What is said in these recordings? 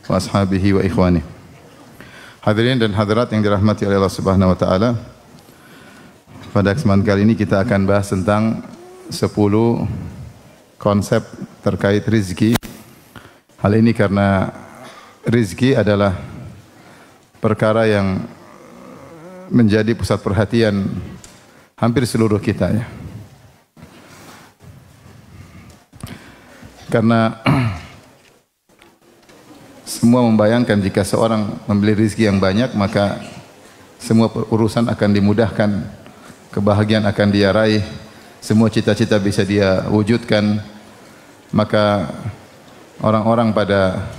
wa ashabihi wa ikhwani. Hadirin dan hadirat yang dirahmati oleh Allah Subhanahu wa taala. Pada kesempatan kali ini kita akan bahas tentang 10 konsep terkait rizki. Hal ini karena rizki adalah perkara yang menjadi pusat perhatian hampir seluruh kita ya. Karena semua membayangkan jika seorang membeli rizki yang banyak, maka semua urusan akan dimudahkan, kebahagiaan akan dia raih, semua cita-cita bisa dia wujudkan. Maka orang-orang pada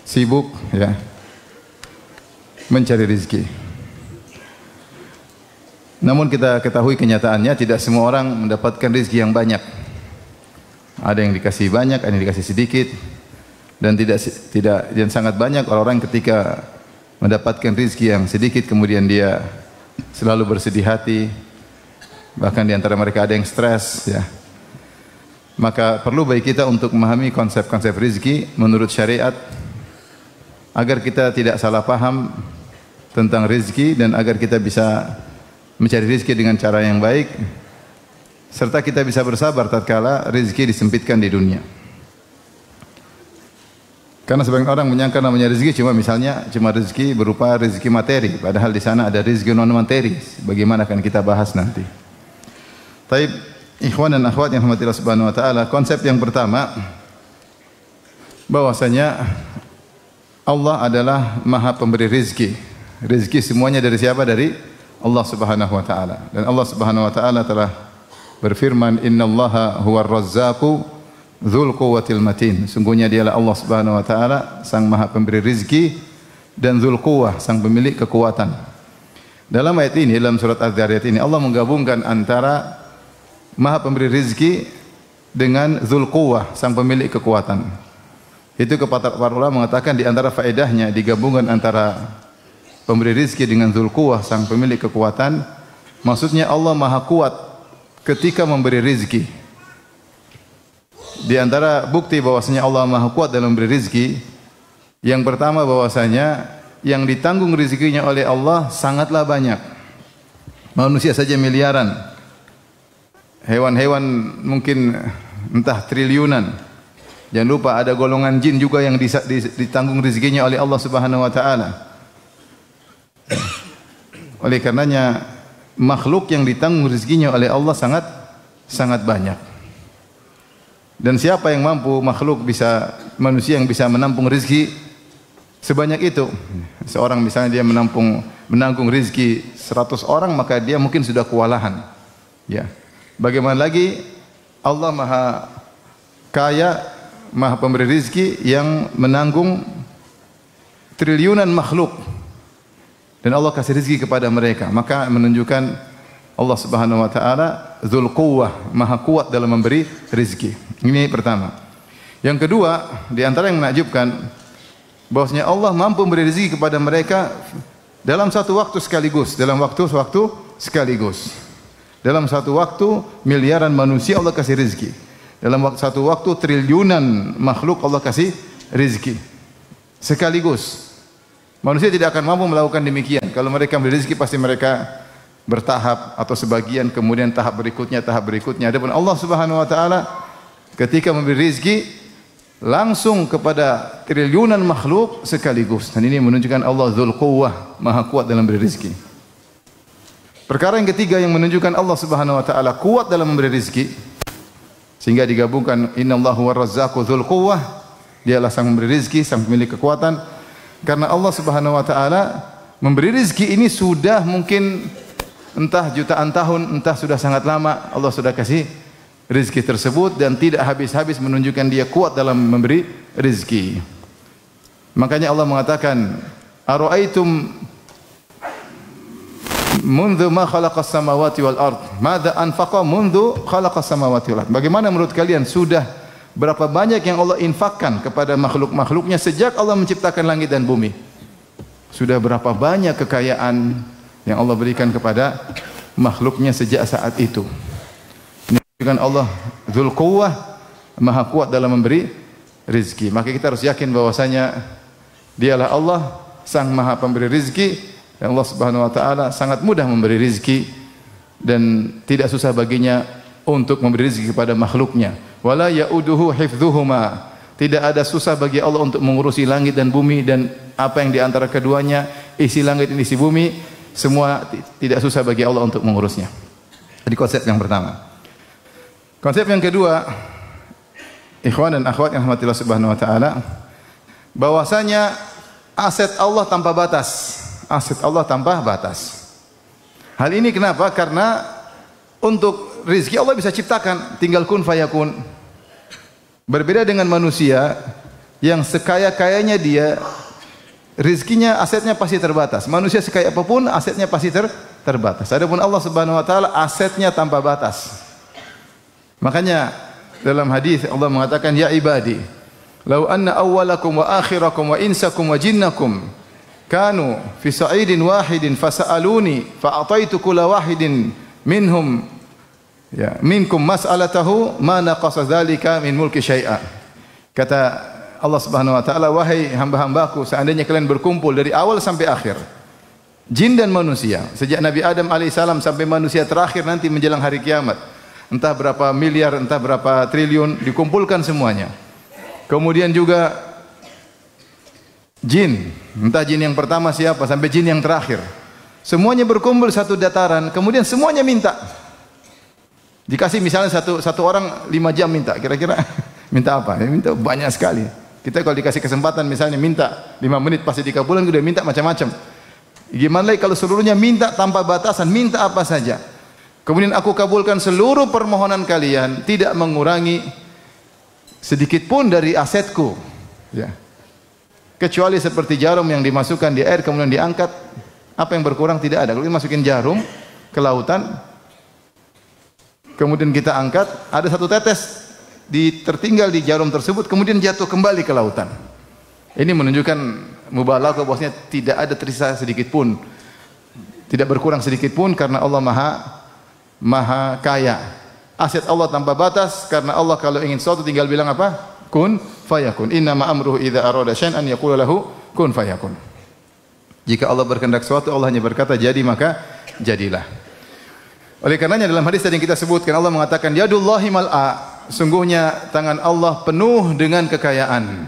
sibuk ya mencari rizki. Namun kita ketahui kenyataannya tidak semua orang mendapatkan rizki yang banyak. Ada yang dikasih banyak, ada yang dikasih sedikit. Dan dan sangat banyak orang-orang ketika mendapatkan rizki yang sedikit kemudian dia selalu bersedih hati, bahkan di antara mereka ada yang stres ya. Maka perlu bagi kita untuk memahami konsep-konsep rizki menurut syariat agar kita tidak salah paham tentang rizki dan agar kita bisa mencari rizki dengan cara yang baik serta kita bisa bersabar tatkala rizki disempitkan di dunia. Karena sebagian orang menyangka namanya rezeki cuma rezeki berupa rezeki materi, padahal di sana ada rezeki non materi. Bagaimana akan kita bahas nanti. Taib, ikhwan dan akhwat yang dirahmati Allah Subhanahu wa taala, konsep yang pertama bahwasanya Allah adalah Maha Pemberi rezeki. Rezeki semuanya dari siapa? Dari Allah Subhanahu wa taala. Dan Allah Subhanahu wa taala telah berfirman, "Innallaha huwar razzaqu Dzul quwwatil matin." Sungguhnya dialah Allah Subhanahu wa taala sang Maha Pemberi rizki dan Dzul Quwwah sang pemilik kekuatan. Dalam ayat ini, dalam surat Az-Zariyat ini Allah menggabungkan antara Maha Pemberi rizki dengan Dzul Quwwah sang pemilik kekuatan. Itu para ulama mengatakan di antara faedahnya digabungkan antara pemberi rizki dengan Dzul Quwwah sang pemilik kekuatan, maksudnya Allah Maha kuat ketika memberi rizki. Di antara bukti bahwasanya Allah Maha kuat dalam memberi rizki, yang pertama bahwasanya yang ditanggung rezekinya oleh Allah sangatlah banyak. Manusia saja miliaran. Hewan-hewan mungkin entah triliunan. Jangan lupa ada golongan jin juga yang ditanggung rezekinya oleh Allah Subhanahu wa taala. Oleh karenanya makhluk yang ditanggung rezekinya oleh Allah sangat banyak. Dan siapa yang mampu manusia yang bisa menampung rezeki sebanyak itu? Seorang misalnya dia menanggung rezeki 100 orang, maka dia mungkin sudah kewalahan. Ya. Bagaimana lagi Allah Maha Kaya, Maha Pemberi rezeki yang menanggung triliunan makhluk. Dan Allah kasih rezeki kepada mereka. Maka menunjukkan Allah Subhanahu wa taala Dzul Quwwah, Maha kuat dalam memberi rezeki. Ini pertama. Yang kedua, di antara yang menakjubkan bahwasanya Allah mampu memberi rezeki kepada mereka dalam satu waktu sekaligus, dalam waktu sekaligus. Dalam satu waktu miliaran manusia Allah kasih rezeki. Dalam satu waktu triliunan makhluk Allah kasih rezeki. Sekaligus. Manusia tidak akan mampu melakukan demikian. Kalau mereka memberi rezeki pasti mereka bertahap atau sebagian, kemudian tahap berikutnya. Adapun Allah Subhanahu wa taala ketika memberi rezeki langsung kepada triliunan makhluk sekaligus. Dan ini menunjukkan Allah Dzul Quwwah, Maha kuat dalam memberi rezeki. Perkara yang ketiga yang menunjukkan Allah Subhanahu wa taala kuat dalam memberi rezeki sehingga digabungkan Innallahu war-razzaqu Dzul Quwwah, dialah sang memberi rezeki, sang pemilik kekuatan. Karena Allah Subhanahu wa taala memberi rezeki ini sudah mungkin entah jutaan tahun, entah sudah sangat lama Allah sudah kasih rezeki tersebut dan tidak habis-habis menunjukkan dia kuat dalam memberi rezeki. Makanya Allah mengatakan, "Ara'aitum mundu ma khalaqas samawati wal ard, madza anfaqa mundu khalaqas samawati wal ard." Bagaimana menurut kalian sudah berapa banyak yang Allah infakkan kepada makhluk-makhluknya sejak Allah menciptakan langit dan bumi? Sudah berapa banyak kekayaan yang Allah berikan kepada makhluknya sejak saat itu. Dengan Allah Dzul Quwwah, Maha kuat dalam memberi rezeki. Maka kita harus yakin bahwasanya Dialah Allah Sang Maha Pemberi rizki, dan Allah Subhanahu wa taala sangat mudah memberi rizki dan tidak susah baginya untuk memberi rizki kepada makhluknya. Wala yauduhu hifdzuhuma. Tidak ada susah bagi Allah untuk mengurusi langit dan bumi dan apa yang di antara keduanya, isi langit dan isi bumi, semua tidak susah bagi Allah untuk mengurusnya. Jadi konsep yang pertama. Konsep yang kedua, ikhwan dan akhwat yang rahmatillah subhanahu wa ta'ala, bahwasanya aset Allah tanpa batas. Aset Allah tanpa batas. Hal ini kenapa? Karena untuk rizki Allah bisa ciptakan, tinggal kun fayakun. Berbeda dengan manusia yang sekaya-kayanya dia, rizkinya, asetnya pasti terbatas. Manusia sekaya apapun, asetnya pasti terbatas. Adapun Allah Subhanahu wa taala asetnya tanpa batas. Makanya dalam hadis Allah mengatakan, ya ibadi, law anna awwalakum wa akhirakum wa insakum wa jinnakum kanu fi sa'idin wahidin fasa'aluni fa'ataitu kulla wahidin minhum minkum mas'alatahu ma naqasa dzalika min mulki syai'a. Kata Allah Subhanahu wa taala, wahai hamba-hambaku, seandainya kalian berkumpul dari awal sampai akhir, jin dan manusia, sejak Nabi Adam alaihissalam sampai manusia terakhir nanti menjelang hari kiamat, entah berapa miliar, entah berapa triliun, dikumpulkan semuanya. Kemudian juga jin, entah jin yang pertama siapa sampai jin yang terakhir, semuanya berkumpul satu dataran, kemudian semuanya minta. Dikasih misalnya satu orang 5 jam minta, kira-kira minta apa? Ya, minta banyak sekali. Kita kalau dikasih kesempatan misalnya minta 5 menit pasti dikabulkan, udah minta macam-macam. Gimana lagi kalau seluruhnya minta tanpa batasan, minta apa saja. Kemudian aku kabulkan seluruh permohonan kalian, tidak mengurangi sedikit pun dari asetku. Ya. Kecuali seperti jarum yang dimasukkan di air kemudian diangkat, apa yang berkurang tidak ada. Kalau dimasukin jarum ke lautan, kemudian kita angkat, ada satu tetes tertinggal di jarum tersebut, kemudian jatuh kembali ke lautan. Ini menunjukkan mubalaghah bahwasanya tidak ada tersisa sedikit pun, tidak berkurang sedikit pun, karena Allah maha kaya. Aset Allah tanpa batas, karena Allah kalau ingin sesuatu tinggal bilang apa? Kun fayakun. Innama amruhu idza arada syai'an an yaqula lahu kun fayakun. Jika Allah berkehendak sesuatu, Allah hanya berkata jadi, maka jadilah. Oleh karenanya dalam hadis tadi yang kita sebutkan, Allah mengatakan yadullahi mal'a, sungguhnya tangan Allah penuh dengan kekayaan.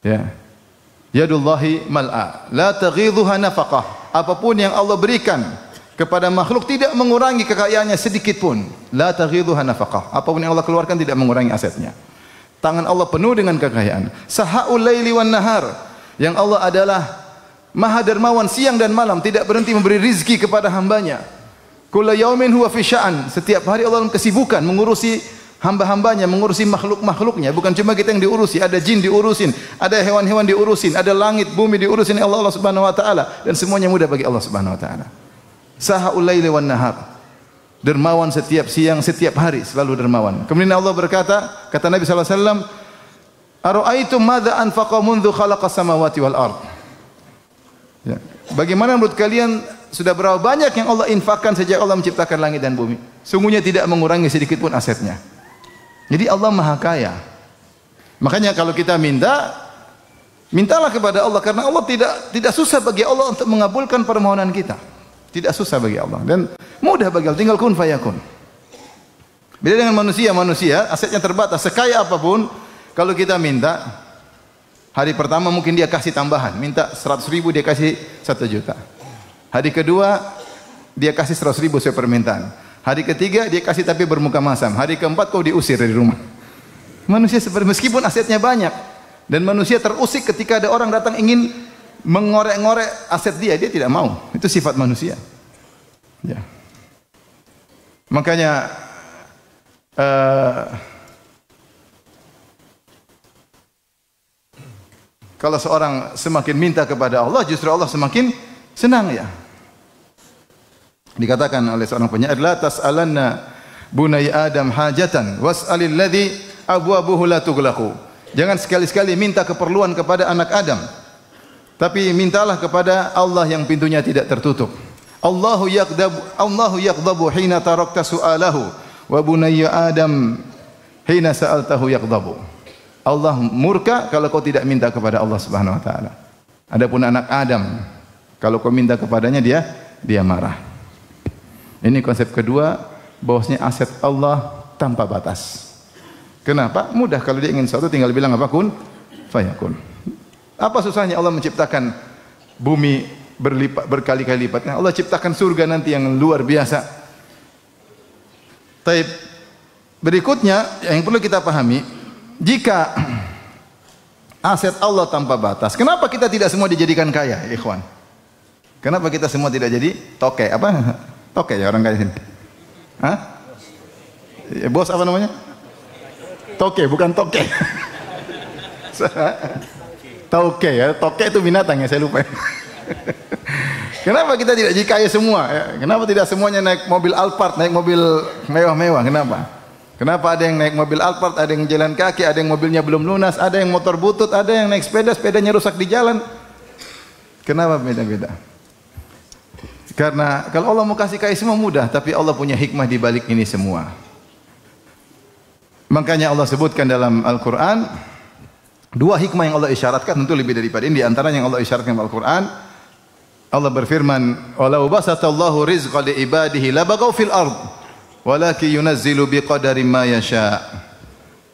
Ya. Yadullahi mal'a, la taghidhuha nafaqah. Apapun yang Allah berikan kepada makhluk tidak mengurangi kekayaannya sedikit pun. La taghidhuha nafaqah. Apapun yang Allah keluarkan tidak mengurangi asetnya. Tangan Allah penuh dengan kekayaan. Sahaul laili wan nahar, yang Allah adalah Maha dermawan siang dan malam, tidak berhenti memberi rizki kepada hambanya. Kulla yaumin huwa fi sya'an. Setiap hari Allah dalam kesibukan mengurusi hamba-hambanya, mengurusi makhluk-makhluknya. Bukan cuma kita yang diurusi, ada jin diurusin, ada hewan-hewan diurusin, ada langit, bumi diurusin oleh Allah Subhanahu wa taala, dan semuanya mudah bagi Allah Subhanahu wa taala. Sahaul laili wan nahar. Dermawan setiap siang, setiap hari, selalu dermawan. Kemudian Allah berkata, kata Nabi sallallahu alaihi wasallam, "Ara'aitum madza anfaqa mundzu khalaqas samawati wal ard?" Ya. Bagaimana menurut kalian sudah berapa banyak yang Allah infakkan sejak Allah menciptakan langit dan bumi? Sungguhnya tidak mengurangi sedikit pun asetnya. Jadi Allah maha kaya. Makanya kalau kita mintalah kepada Allah, karena Allah tidak susah bagi Allah untuk mengabulkan permohonan kita. Tidak susah bagi Allah dan mudah bagi Allah, tinggal kun fayakun. Beda dengan manusia asetnya terbatas, sekaya apapun kalau kita minta, hari pertama mungkin dia kasih tambahan, minta 100.000 dia kasih 1 juta. Hari kedua dia kasih 100.000 sesuai permintaan. Hari ketiga dia kasih tapi bermuka masam. Hari keempat kau diusir dari rumah. Manusia seperti, meskipun asetnya banyak, dan manusia terusik ketika ada orang datang ingin mengorek-ngorek aset dia tidak mau. Itu sifat manusia. Ya. Makanya kalau seorang semakin minta kepada Allah, justru Allah semakin senang ya. Dikatakan oleh seorang penyair, la tas'alanna bunai Adam hajatan was'alil ladzi abwabuhu la tughlaqu. Jangan sekali-sekali minta keperluan kepada anak Adam, tapi mintalah kepada Allah yang pintunya tidak tertutup. Allahu yaqdabu hina tarakta su'alahu wa bunayya Adam hina sa'altahu yaqdabu. Allah murka kalau kau tidak minta kepada Allah Subhanahu wa taala. Adapun anak Adam, kalau kau minta kepadanya dia marah. Ini konsep kedua, bahwasanya aset Allah tanpa batas. Kenapa? Mudah, kalau dia ingin sesuatu tinggal bilang apa, kun fayakun. Apa susahnya Allah menciptakan bumi berlipat berkali-kali lipatnya? Allah ciptakan surga nanti yang luar biasa. Taib. Berikutnya yang perlu kita pahami, jika aset Allah tanpa batas, kenapa kita tidak semua dijadikan kaya, ikhwan? Kenapa kita semua tidak jadi toke? Apa? Toke ya orang kaya sini? Hah? Ya, bos apa namanya? Toke, bukan toke. Toke ya, toke itu binatang ya, saya lupa. Kenapa kita tidak jadi kaya semua? Ya? Kenapa tidak semuanya naik mobil Alphard, naik mobil mewah-mewah? Kenapa? Kenapa ada yang naik mobil Alphard, ada yang jalan kaki, ada yang mobilnya belum lunas, ada yang motor butut, ada yang naik sepeda, sepedanya rusak di jalan. Kenapa beda-beda? Karena kalau Allah mau kasih kaya semua mudah, tapi Allah punya hikmah di balik ini semua. Makanya Allah sebutkan dalam Al-Quran, dua hikmah yang Allah isyaratkan, tentu lebih daripada ini. Di antara yang Allah isyaratkan dalam Al-Quran, Allah berfirman, "Walau basatallahu rizqa li ibadihi labaghaw fil ard." Walakin yunazzilu biqadari ma yasha.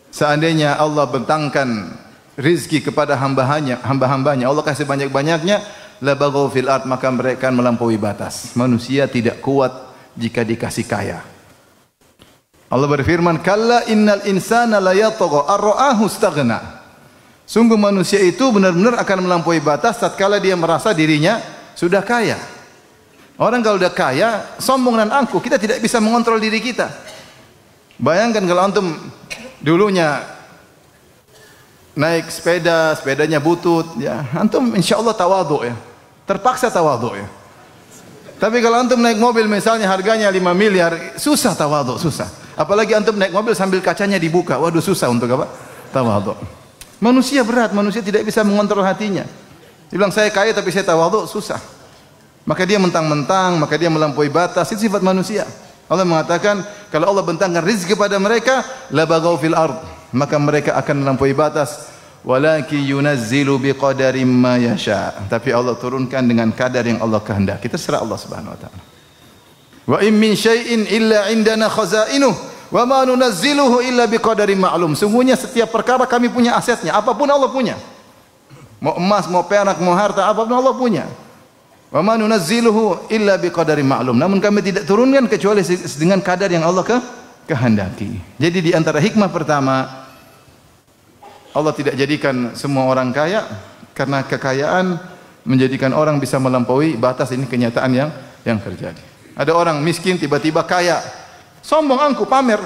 Seandainya Allah bentangkan rizki kepada hamba-hambanya, Allah kasih banyak-banyaknya, la baghaw fil ard, maka mereka melampaui batas. Manusia tidak kuat jika dikasih kaya. Allah berfirman, "Kalla innal insana la yatgha ar-ra'ahu istaghna." Sungguh manusia itu benar-benar akan melampaui batas tatkala dia merasa dirinya sudah kaya. Orang kalau udah kaya, sombong dan angkuh, kita tidak bisa mengontrol diri kita. Bayangkan kalau antum dulunya naik sepeda, sepedanya butut, ya, antum insya Allah tawadhu ya, terpaksa tawadhu ya. Tapi kalau antum naik mobil misalnya harganya 5 miliar, susah tawadhu, susah. Apalagi antum naik mobil sambil kacanya dibuka, waduh susah untuk apa? Tawadhu. Manusia berat, manusia tidak bisa mengontrol hatinya. Dia bilang saya kaya tapi saya tawadhu, susah. Maka dia mentang-mentang, maka dia melampaui batas. Itu sifat manusia. Allah mengatakan, kalau Allah bentangkan rezeki kepada mereka, la baghaw fil ard, maka mereka akan melampaui batas. Walakin yunazzilu biqadarin ma yasha. Tapi Allah turunkan dengan kadar yang Allah kehendaki. Kita serah Allah Subhanahu wa taala. Wa in min syai'in illa indana khazainuh wa ma nunazziluhu illa biqadarin ma'lum. Sungguhnya setiap perkara kami punya asetnya, apapun Allah punya. Mau emas, mau perak, mau harta, apapun Allah punya. Wa ma nunazziluhu illa biqadarin ma'lum. Namun kami tidak turunkan kecuali dengan kadar yang Allah kehendaki. Jadi di antara hikmah pertama, Allah tidak jadikan semua orang kaya karena kekayaan menjadikan orang bisa melampaui batas. Ini kenyataan yang terjadi. Ada orang miskin tiba-tiba kaya, sombong, angkuh, pamer.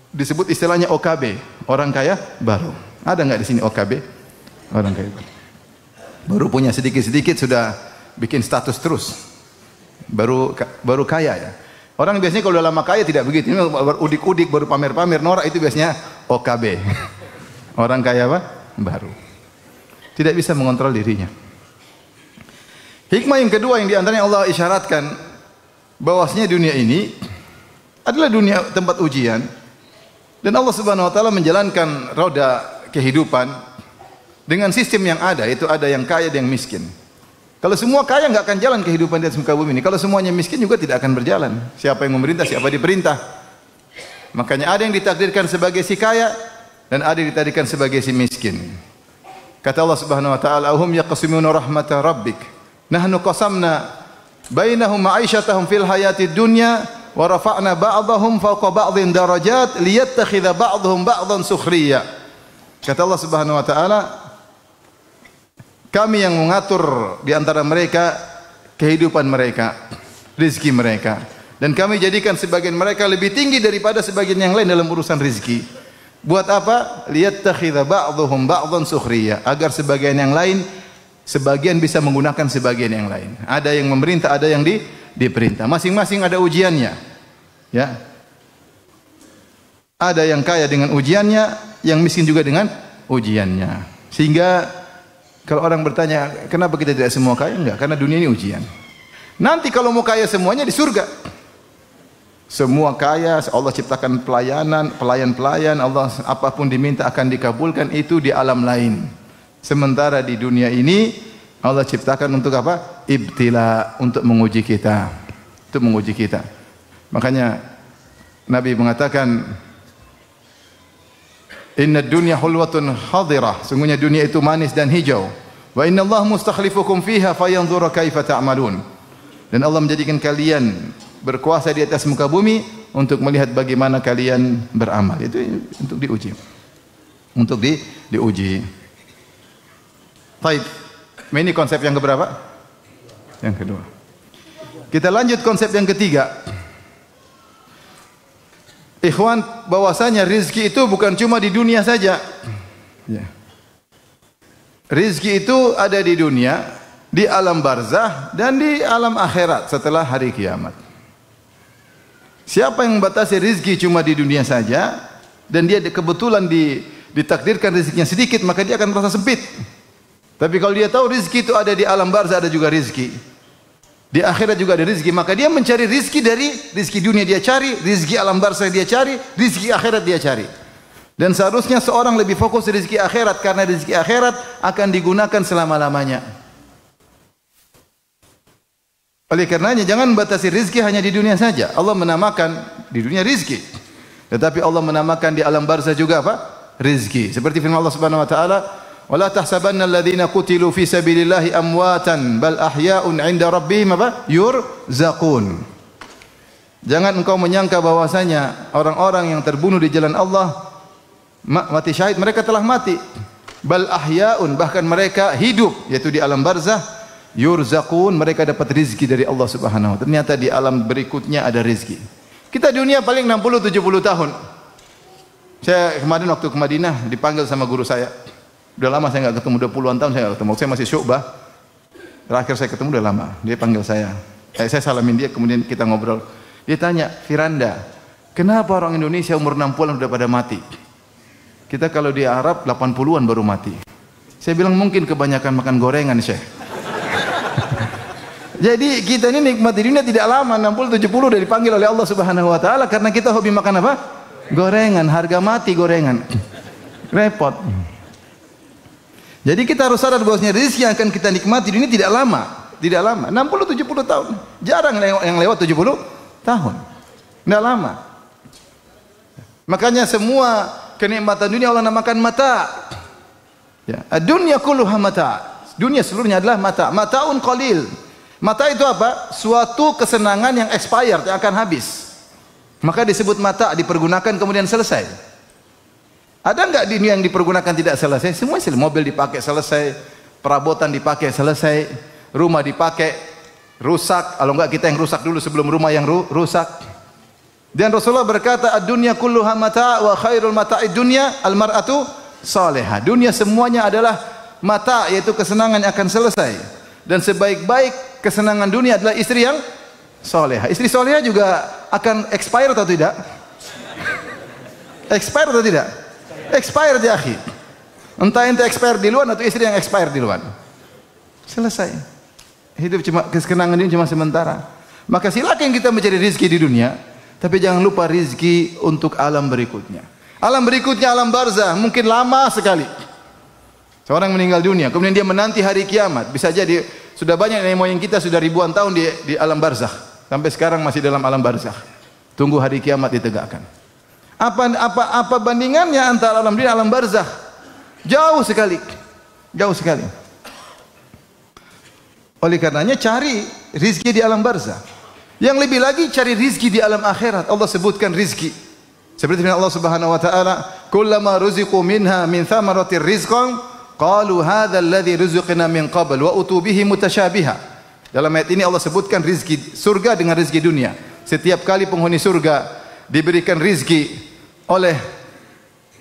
Disebut istilahnya OKB, orang kaya baru. Ada enggak di sini OKB? Orang kaya baru. Baru punya sedikit-sedikit sudah bikin status terus. Baru kaya ya. Orang biasanya kalau udah lama kaya tidak begitu. Ini baru udik-udik, baru pamer-pamer, norak, itu biasanya OKB. Orang kaya apa? Baru. Tidak bisa mengontrol dirinya. Hikmah yang kedua yang diantaranya Allah isyaratkan, bahwasanya dunia ini adalah dunia tempat ujian. Dan Allah Subhanahu wa taala menjalankan roda kehidupan dengan sistem yang ada, itu ada yang kaya dan yang miskin. Kalau semua kaya enggak akan jalan kehidupan di atas muka bumi ini. Kalau semuanya miskin juga tidak akan berjalan. Siapa yang memerintah, siapa diperintah. Makanya ada yang ditakdirkan sebagai si kaya dan ada yang ditakdirkan sebagai si miskin. Kata Allah Subhanahu wa taala, "Ahum yaqsimuna rahmata rabbik. Nahnu qasamna bainahum ma'isyatahum fil hayatid dunya wa rafa'na ba'dahum fawqa ba'dhin darajat liyattakhidha ba'dhum ba'dhan sukhriya." Kata Allah Subhanahu wa taala, kami yang mengatur di antara mereka kehidupan mereka, rezeki mereka, dan kami jadikan sebagian mereka lebih tinggi daripada sebagian yang lain dalam urusan rezeki. Buat apa? Liyattakhidha ba'dhum ba'dhan sukhriya, agar sebagian yang lain sebagian bisa menggunakan sebagian yang lain. Ada yang memerintah, ada yang diperintah. Masing-masing ada ujiannya. Ya. Ada yang kaya dengan ujiannya, yang miskin juga dengan ujiannya. Sehingga kalau orang bertanya, kenapa kita tidak semua kaya? Enggak, karena dunia ini ujian. Nanti kalau mau kaya semuanya di surga. semua kaya, Allah ciptakan pelayan-pelayan, Allah apapun diminta akan dikabulkan, itu di alam lain. Sementara di dunia ini Allah ciptakan untuk apa? Ibtila, untuk menguji kita. Untuk menguji kita. Makanya Nabi mengatakan, inna dunya hulwatun hadirah, sungguhnya dunia itu manis dan hijau. Wa inna Allah mustakhlifukum fiha fayanzura kaifa ta'malun. Dan Allah menjadikan kalian berkuasa di atas muka bumi untuk melihat bagaimana kalian beramal. Itu untuk diuji. Untuk diuji. Baik. Ini konsep yang keberapa? Yang kedua. Kita lanjut konsep yang ketiga. Ikhwan, bahwasanya rizki itu bukan cuma di dunia saja. Ya. Rizki itu ada di dunia, di alam barzah, dan di alam akhirat setelah hari kiamat. Siapa yang membatasi rizki cuma di dunia saja, dan dia kebetulan ditakdirkan rizkinya sedikit, maka dia akan merasa sempit. Tapi kalau dia tahu rizki itu ada di alam barzah, ada juga rizki. Di akhirat juga ada rizki, maka dia mencari rizki dari rizki dunia dia cari, rizki alam barzah dia cari, rizki akhirat dia cari. Dan seharusnya seorang lebih fokus rizki akhirat, karena rizki akhirat akan digunakan selama-lamanya. Oleh karenanya jangan batasi rizki hanya di dunia saja. Allah menamakan di dunia rizki, tetapi Allah menamakan di alam barzah juga apa? Rizki. Seperti firman Allah Subhanahu wa taala, "Wala tahsabanna alladhina qutilu fi sabilillahi amwatan bal ahya'un 'inda rabbihim apa? Yurzaqun." Jangan engkau menyangka bahwasanya orang-orang yang terbunuh di jalan Allah mati syahid, mereka telah mati. Bal ahya'un, bahkan mereka hidup, yaitu di alam barzah. Yurzaqun, mereka dapat rizki dari Allah Subhanahu wa taala. Ternyata di alam berikutnya ada rizki. Kita dunia paling 60-70 tahun. Saya kemarin waktu ke Madinah dipanggil sama guru saya. Udah lama saya enggak ketemu, udah puluhan tahun saya enggak ketemu. Saya masih Syu'bah. Terakhir saya ketemu udah lama. Dia panggil saya. Saya salamin dia, kemudian kita ngobrol. Dia tanya, "Firanda, kenapa orang Indonesia umur 60-an udah pada mati? Kita kalau di Arab 80-an baru mati." Saya bilang mungkin kebanyakan makan gorengan, Syekh. Jadi kita ini nikmati dunia tidak lama, 60-70 udah dipanggil oleh Allah Subhanahu wa taala karena kita hobi makan apa? Gorengan, harga mati gorengan. Repot. Jadi kita harus sadar bahwasanya rezeki yang akan kita nikmati dunia tidak lama, tidak lama. 60-70 tahun. Jarang yang lewat 70 tahun. Tidak lama. Makanya semua kenikmatan dunia Allah namakan mata. Ya, dunia kulluha mata. Dunia seluruhnya adalah mata. Mataun qalil. Mata itu apa? Suatu kesenangan yang expired, yang akan habis. Maka disebut mata, dipergunakan kemudian selesai. Ada enggak dunia yang dipergunakan tidak selesai? Semua mobil dipakai selesai, perabotan dipakai selesai, rumah dipakai rusak. Kalau enggak kita yang rusak dulu sebelum rumah yang rusak. Dan Rasulullah berkata, "Ad-dunya kulluha mata' wa khairul mata'id dunya al-mar'atu salihah." Dunia semuanya adalah mata, yaitu kesenangan yang akan selesai. Dan sebaik-baik kesenangan dunia adalah istri yang soleha. Istri soleha juga akan expire atau tidak? Expire atau tidak? Expire ya akhi. Entah ente expire di luar atau istri yang expire di luar. Selesai. Hidup cuma kesenangan ini cuma sementara. Maka silakan kita mencari rizki di dunia, tapi jangan lupa rizki untuk alam berikutnya. Alam berikutnya alam barzah, mungkin lama sekali. Seorang meninggal dunia, kemudian dia menanti hari kiamat. Bisa jadi sudah banyak nenek moyang kita sudah ribuan tahun di alam barzakh, sampai sekarang masih dalam alam barzakh. Tunggu hari kiamat ditegakkan. Apa bandingannya antara alam dunia dan alam barzakh? Jauh sekali. Jauh sekali. Oleh karenanya cari rizki di alam barzakh. Yang lebih lagi cari rizki di alam akhirat. Allah sebutkan rizki. Seperti firman Allah Subhanahu wa taala, "Kullama ruziqu minha min thamaratir rizqan qalu hadzal ladzi ruziqna min qabl wa utubihi mutasyabiha." Dalam ayat ini Allah sebutkan rizki surga dengan rizki dunia. Setiap kali penghuni surga diberikan rizki oleh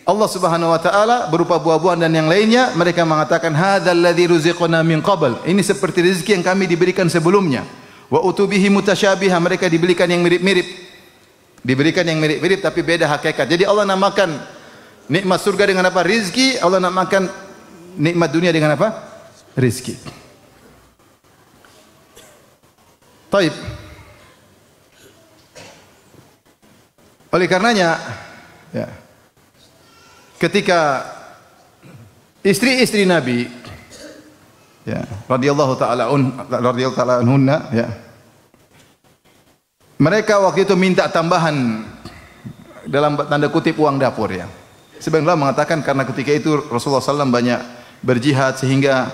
Allah Subhanahu wa taala berupa buah-buahan dan yang lainnya, mereka mengatakan hadzal ladzi ruziqna min qabl. Ini seperti rizki yang kami diberikan sebelumnya. Wa utubihi mutasyabiha, mereka diberikan yang mirip-mirip. Diberikan yang mirip-mirip tapi beda hakikat. Jadi Allah namakan nikmat surga dengan apa? Rizki. Allah namakan nikmat dunia dengan apa? Rizki. Taib. Oleh karenanya, ya, ketika istri-istri Nabi, ya, radhiyallahu taala anhunna, ya, mereka waktu itu minta tambahan dalam tanda kutip uang dapur, ya. Sebagian ulama mengatakan karena ketika itu Rasulullah SAW banyak berjihad sehingga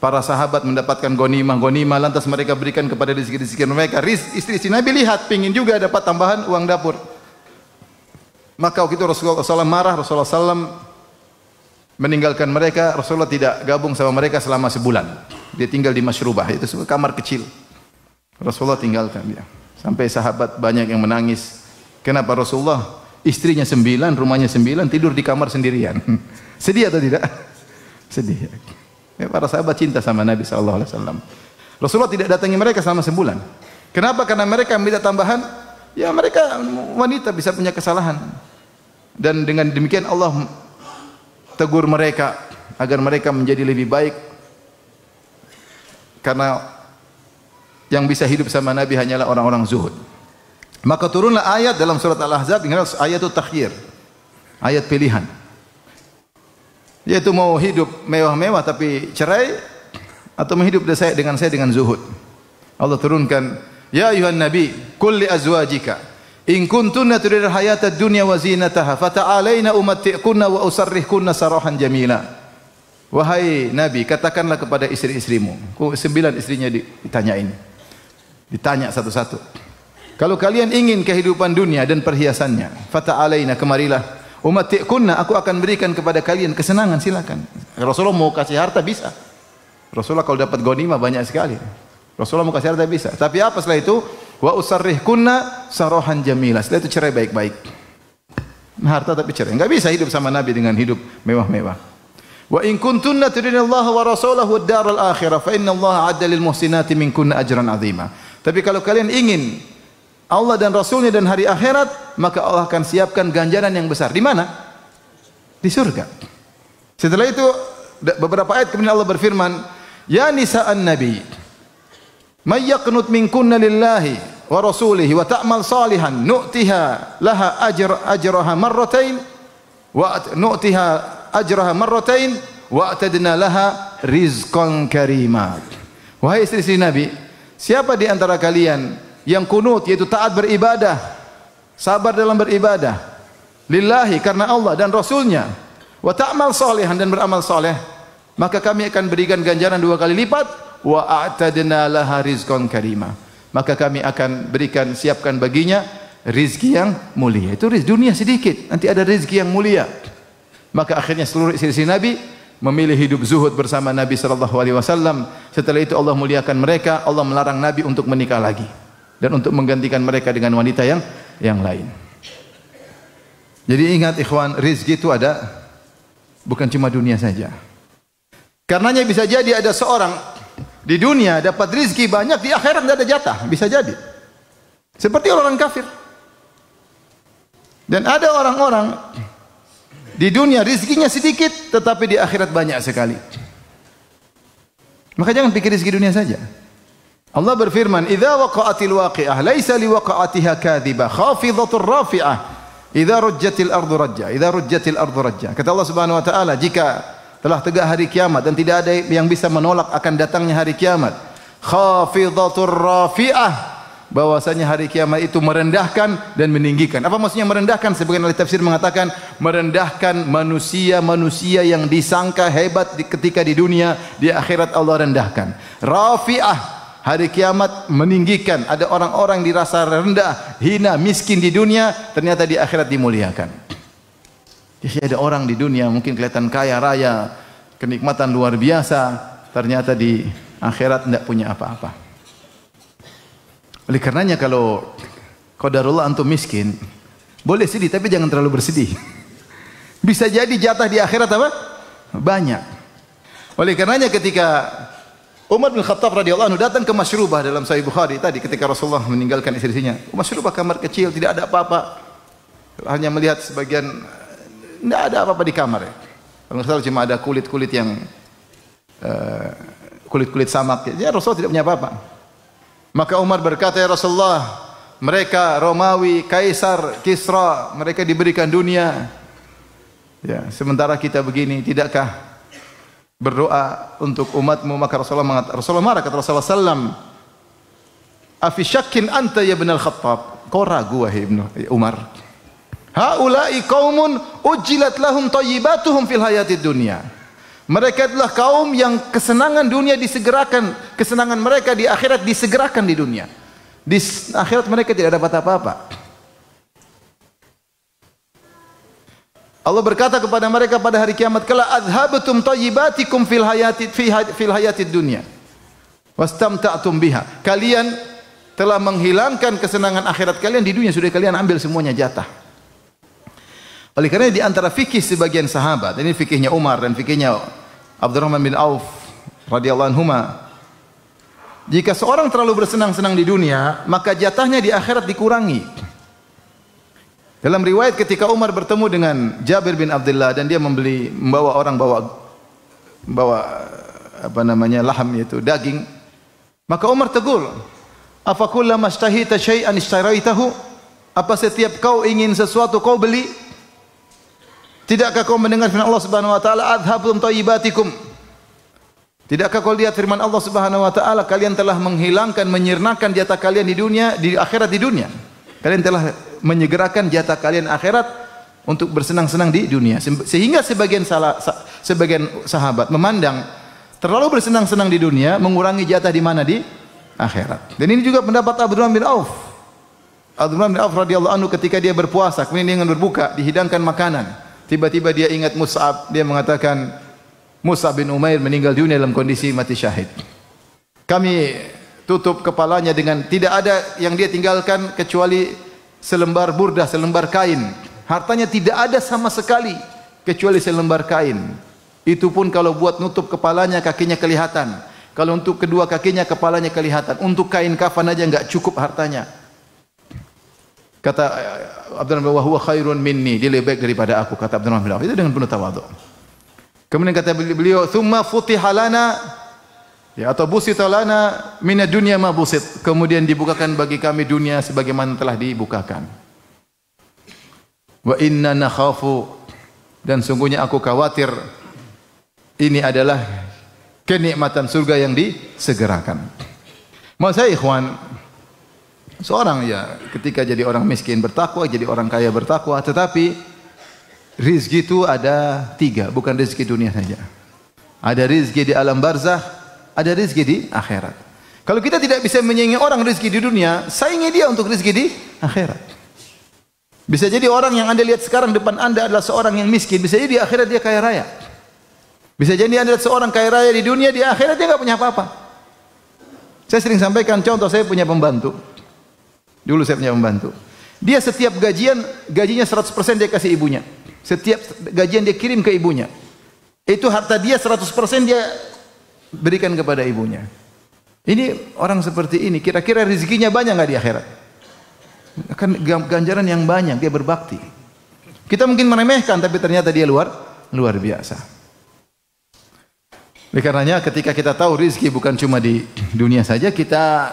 para sahabat mendapatkan gonimah, lantas mereka berikan kepada rezeki-rezeki mereka. Istri-istri Nabi lihat, pingin juga dapat tambahan uang dapur. Maka waktu itu Rasulullah SAW marah, Rasulullah SAW meninggalkan mereka. Rasulullah tidak gabung sama mereka selama sebulan. Dia tinggal di Masyrubah, itu sebuah kamar kecil. Rasulullah tinggalkan dia. Sampai sahabat banyak yang menangis. Kenapa Rasulullah istrinya 9, rumahnya 9, tidur di kamar sendirian? Sedih atau tidak? Sedih. Ya, para sahabat cinta sama Nabi SAW. Rasulullah tidak datangi mereka selama sebulan. Kenapa? Karena mereka minta tambahan. Ya, mereka wanita bisa punya kesalahan. Dan dengan demikian Allah tegur mereka agar mereka menjadi lebih baik. Karena yang bisa hidup sama Nabi hanyalah orang-orang zuhud. Maka turunlah ayat dalam surat Al-Ahzab, ayatul takhyir, ayat pilihan. Yaitu mau hidup mewah-mewah tapi cerai, atau mau hidup dengan saya dengan zuhud. Allah turunkan, ya ayuhan nabi, qul li azwajika in kuntunna turidul hayatad dunya wa zinataha fata'alaina umatti'kunna wa usarrihkunna sarahan jamila. Wahai Nabi, katakanlah kepada istri-istrimu. 9 istrinya ditanya satu-satu. Kalau kalian ingin kehidupan dunia dan perhiasannya, fata'alaina, kemarilah. Umatti'kunna, aku akan berikan kepada kalian kesenangan, silakan. Rasulullah mau kasih harta bisa. Rasulullah kalau dapat ghanimah banyak sekali. Rasulullah mau kasih harta bisa. Tapi apa setelah itu? Wa usarrihkunna sarahan jamila. Setelah itu cerai baik-baik. Harta tapi cerai. Enggak bisa hidup sama Nabi dengan hidup mewah-mewah. Wa in kuntunna turidinallaha wa rasulahu wad-daral akhirah fa innallaha 'adda lil muhsinati minkunna ajran 'azima. Tapi kalau kalian ingin Allah dan Rasulnya dan hari akhirat, maka Allah akan siapkan ganjaran yang besar. Di mana? Di surga. Setelah itu beberapa ayat kemudian Allah berfirman, ya nisa'an nabi, may yaqnut minkunna lillahi wa rasulihi wa ta'mal salihan nu'tiha laha ajraha marratain wa atadna laha rizqan karima. Wahai istri-istri Nabi, siapa di antara kalian yang kunut, yaitu taat beribadah, sabar dalam beribadah lillahi, karena Allah dan Rasulnya, wa ta'mal salihan, dan beramal saleh, maka kami akan berikan ganjaran 2 kali lipat, wa a'tadna laha rizqan karima, maka kami akan berikan, siapkan baginya rizki yang mulia. Itu rizki dunia sedikit, nanti ada rizki yang mulia. Maka akhirnya seluruh istri-istri Nabi memilih hidup zuhud bersama Nabi SAW. Setelah itu Allah muliakan mereka. Allah melarang Nabi untuk menikah lagi dan untuk menggantikan mereka dengan wanita yang lain. Jadi ingat ikhwan, rizki itu ada, bukan cuma dunia saja. Karenanya bisa jadi ada seorang di dunia dapat rizki banyak, di akhirat tidak ada jatah, bisa jadi. Seperti orang kafir. Dan ada orang-orang di dunia rizkinya sedikit, tetapi di akhirat banyak sekali. Maka jangan pikir rizki dunia saja. Allah berfirman, "Idza waqa'atil waqi'ah laisa liwaqa'atiha kadhibah khafidhatur rafi'ah idza rujjatil ardu rajja idza rujjatil ardu rajja." Kata Allah Subhanahu wa taala, jika telah tegak hari kiamat dan tidak ada yang bisa menolak akan datangnya hari kiamat, khafidhatur rafi'ah, bahwasanya hari kiamat itu merendahkan dan meninggikan. Apa maksudnya merendahkan? Sebagian ahli tafsir mengatakan merendahkan manusia-manusia yang disangka hebat ketika di dunia, di akhirat Allah rendahkan. Rafi'ah, hari kiamat meninggikan. Ada orang-orang dirasa rendah, hina, miskin di dunia, ternyata di akhirat dimuliakan. Jadi ada orang di dunia mungkin kelihatan kaya raya, kenikmatan luar biasa, ternyata di akhirat tidak punya apa-apa. Oleh karenanya kalau qadarullah antum miskin, boleh sedih tapi jangan terlalu bersedih. Bisa jadi jatah di akhirat apa? Banyak. Oleh karenanya ketika Umar bin Khattab radhiyallahu anhu datang ke Masyrubah dalam Sahih Bukhari tadi, ketika Rasulullah meninggalkan istri-istrinya, Masyrubah kamar kecil, tidak ada apa-apa. Hanya melihat sebagian, tidak ada apa-apa di kamar. Kalau salah cuma ada kulit-kulit yang kulit-kulit samak. Ya Rasulullah tidak punya apa-apa. Maka Umar berkata, ya Rasulullah, Mereka Romawi, Kaisar, Kisra, mereka diberikan dunia. Ya, sementara kita begini, tidakkah berdoa untuk umatmu? Maka Rasulullah marah, kata Rasulullah sallam, "Afi syakkin anta ya ibn al-Khattab?" Kau ragu wahai Ibnu Umar. "Haula'i qaumun ujjilat lahum thayyibatuhum fil hayatid dunya." Mereka adalah kaum yang kesenangan dunia disegerakan, kesenangan mereka di akhirat disegerakan di dunia. Di akhirat mereka tidak dapat apa-apa. Allah berkata kepada mereka pada hari kiamat kala, "Adhabtum thayyibatikum fil hayatid dunya wastamta'tum biha." Kalian telah menghilangkan kesenangan akhirat kalian di dunia, sudah kalian ambil semuanya jatah. Oleh karena di antara fikih sebagian sahabat, ini fikihnya Umar dan fikihnya Abdurrahman bin Auf radhiyallahu anhuma, jika seorang terlalu bersenang-senang di dunia, maka jatahnya di akhirat dikurangi. Dalam riwayat ketika Umar bertemu dengan Jabir bin Abdullah dan dia membawa laham, yaitu daging, maka Umar tegur, "Afa kullama ishtahita syai'an ishtaraitahu?" Apa setiap kau ingin sesuatu kau beli? Tidakkah kau mendengar firman Allah Subhanahu wa taala, "Adhabtum thayyibatikum"? Tidakkah kau lihat firman Allah Subhanahu wa taala, kalian telah menghilangkan, menyirnakan jatah kalian di dunia, di akhirat di dunia. Kalian telah menyegerakan jatah kalian akhirat untuk bersenang-senang di dunia. Sehingga sebagian sahabat memandang terlalu bersenang-senang di dunia mengurangi jatah di mana? Di akhirat. Dan ini juga pendapat Abdurrahman bin Auf. Abdurrahman bin Auf radhiyallahu anhu ketika dia berpuasa, kemudian dia ingin berbuka, dihidangkan makanan. Tiba-tiba dia ingat Mus'ab, dia mengatakan, Mus'ab bin Umair meninggal dunia dalam kondisi mati syahid. Kami tutup kepalanya dengan tidak ada yang dia tinggalkan kecuali selembar burdah, selembar kain. Hartanya tidak ada sama sekali kecuali selembar kain. Itu pun kalau buat nutup kepalanya, kakinya kelihatan. Kalau untuk kedua kakinya, kepalanya kelihatan. Untuk kain kafan aja enggak cukup hartanya. Kata Abdurrahman bin Auf, "Huwa khairun minni." Dia lebih baik daripada aku, kata Abdurrahman bin Auf. Itu dengan penuh tawadhu. Kemudian kata beliau, "Tsumma futiha lana," ya, atau busita lana minad dunya ma busit. Kemudian dibukakan bagi kami dunia sebagaimana telah dibukakan. Wa inna nakhafu, dan sungguhnya aku khawatir ini adalah kenikmatan surga yang disegerakan. Maksud saya ikhwan, seorang ya ketika jadi orang miskin bertakwa, jadi orang kaya bertakwa, tetapi rizki itu ada 3, bukan rizki dunia saja. Ada rizki di alam barzah, ada rizki di akhirat. Kalau kita tidak bisa menyaingi orang rizki di dunia, saingi dia untuk rizki di akhirat. Bisa jadi orang yang Anda lihat sekarang depan Anda adalah seorang yang miskin, bisa jadi di akhirat dia kaya raya. Bisa jadi Anda lihat seorang kaya raya di dunia, di akhirat dia enggak punya apa-apa. Saya sering sampaikan contoh, saya punya pembantu. Dulu saya punya pembantu. Dia setiap gajinya 100% dia kasih ibunya. Setiap gajian dia kirim ke ibunya. Itu harta dia 100% dia berikan kepada ibunya. Ini orang seperti ini, kira-kira rezekinya banyak enggak di akhirat? Akan ganjaran yang banyak, dia berbakti. Kita mungkin meremehkan, tapi ternyata dia luar biasa. Oleh karenanya ketika kita tahu rezeki bukan cuma di dunia saja, kita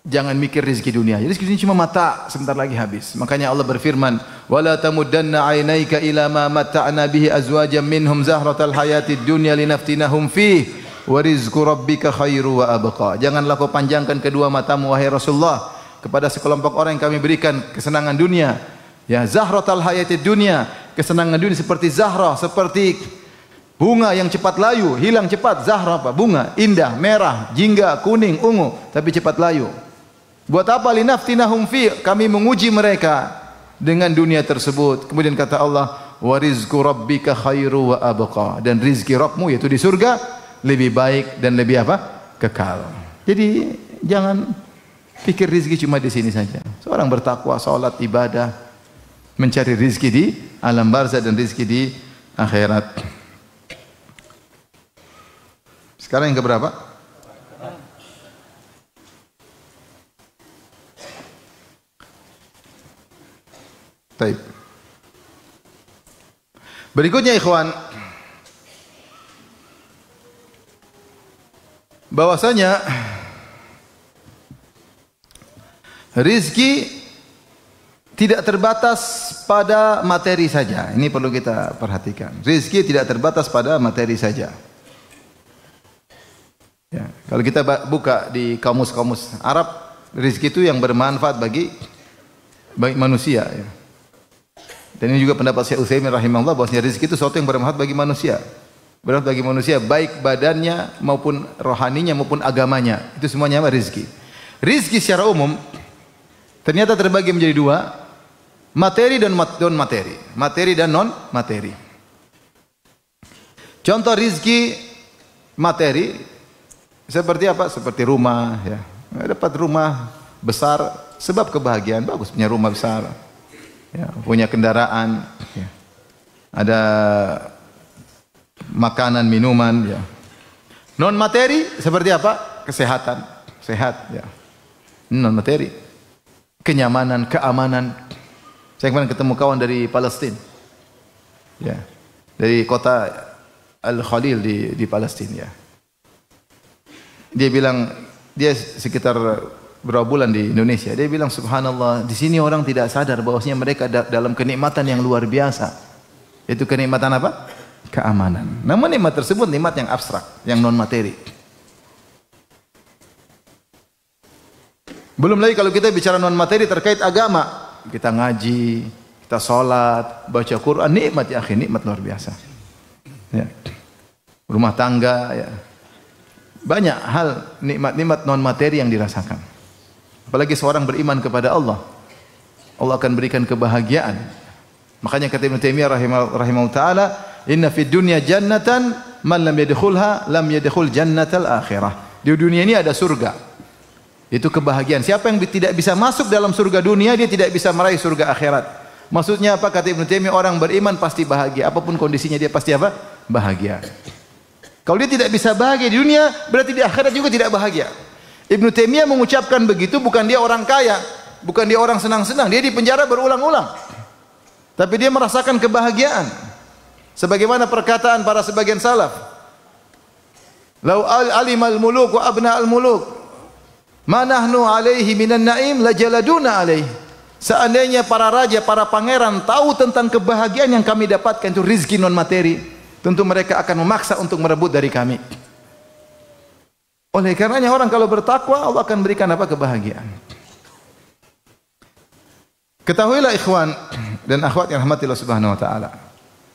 jangan mikir rezeki dunia. Rezeki dunia cuma mata, sebentar lagi habis. Makanya Allah berfirman, "Wala tamuddanna 'ainaika ila ma matta'na bihi azwajan minhum zahratal hayatid dunya linaftinahum fihi wa rizqu rabbika khairu wa abqa." Janganlah kau panjangkan kedua matamu wahai Rasulullah kepada sekelompok orang yang kami berikan kesenangan dunia. Ya, zahratal hayatid dunya, kesenangan dunia seperti zahra, seperti bunga yang cepat layu, hilang cepat. Zahra apa? Bunga, indah, merah, jingga, kuning, ungu, tapi cepat layu. Buat apa? Linaftinahum fi, kami menguji mereka dengan dunia tersebut. Kemudian kata Allah, wa rizqu rabbika khairu wa abqa, dan rizki Rabbmu yaitu di surga lebih baik dan lebih apa? Kekal. Jadi jangan pikir rizki cuma di sini saja. Seorang bertakwa, salat, ibadah, mencari rizki di alam barzah dan rizki di akhirat. Sekarang yang keberapa? Baik. Berikutnya ikhwan, bahwasanya Rizki tidak terbatas pada materi saja. Ini perlu kita perhatikan. Rizki tidak terbatas pada materi saja. Ya, kalau kita buka di kamus-kamus Arab, rizki itu yang bermanfaat bagi manusia. Ya. Dan ini juga pendapat Syekh Utsaimin rahimahullah, bahwasanya rizki itu sesuatu yang bermanfaat bagi manusia. Bermanfaat bagi manusia, baik badannya maupun rohaninya maupun agamanya. Itu semuanya apa? Rizki. Rizki secara umum ternyata terbagi menjadi dua. Materi dan non materi. Materi dan non materi. Contoh rizki materi seperti apa? Seperti rumah. Ya. Dapat rumah besar sebab kebahagiaan, bagus punya rumah besar. Ya, punya kendaraan. Ya. Ada makanan, minuman. Ya. Non materi seperti apa? Kesehatan. Sehat. Ya. Non materi. Kenyamanan, keamanan. Saya kemarin ketemu kawan dari Palestina, ya, dari kota Al-Khalil di Palestina. Ya. Dia bilang dia sekitar berapa bulan di Indonesia. Dia bilang subhanallah, di sini orang tidak sadar bahwasanya mereka dalam kenikmatan yang luar biasa. Itu kenikmatan apa? Keamanan. Namun nikmat tersebut nikmat yang abstrak, yang non materi. Belum lagi kalau kita bicara non materi terkait agama. Kita ngaji, kita sholat, baca Quran, nikmat ya akhi, nikmat luar biasa. Ya. Rumah tangga, ya. Banyak hal nikmat-nikmat non materi yang dirasakan. Apalagi seorang beriman kepada Allah, Allah akan berikan kebahagiaan. Makanya kata Ibnu Taimiyah rahimahullah taala, inna fid dunya jannatan man lam yadkhulha lam yadkhul jannatal akhirah. Di dunia ini ada surga. Itu kebahagiaan. Siapa yang tidak bisa masuk dalam surga dunia, dia tidak bisa meraih surga akhirat. Maksudnya apa? Kata Ibnu Taimiyah, orang beriman pasti bahagia. Apapun kondisinya dia pasti apa? Bahagia. Kalau dia tidak bisa bahagia di dunia, berarti di akhirat juga tidak bahagia. Ibnu Taimiyah mengucapkan begitu bukan dia orang kaya, bukan dia orang senang-senang. Dia di penjara berulang-ulang. Tapi dia merasakan kebahagiaan. Sebagaimana perkataan para sebagian salaf. Lau alimal muluk wa abna al muluk ma nahnu alaihi minan naim lajaladuna alaihi. Seandainya para raja, para pangeran tahu tentang kebahagiaan yang kami dapatkan, itu rizki non materi, tentu mereka akan memaksa untuk merebut dari kami. Oleh karenanya orang kalau bertakwa, Allah akan berikan apa? Kebahagiaan. Ketahuilah ikhwan dan akhwat yang rahmati Allah Subhanahu wa taala,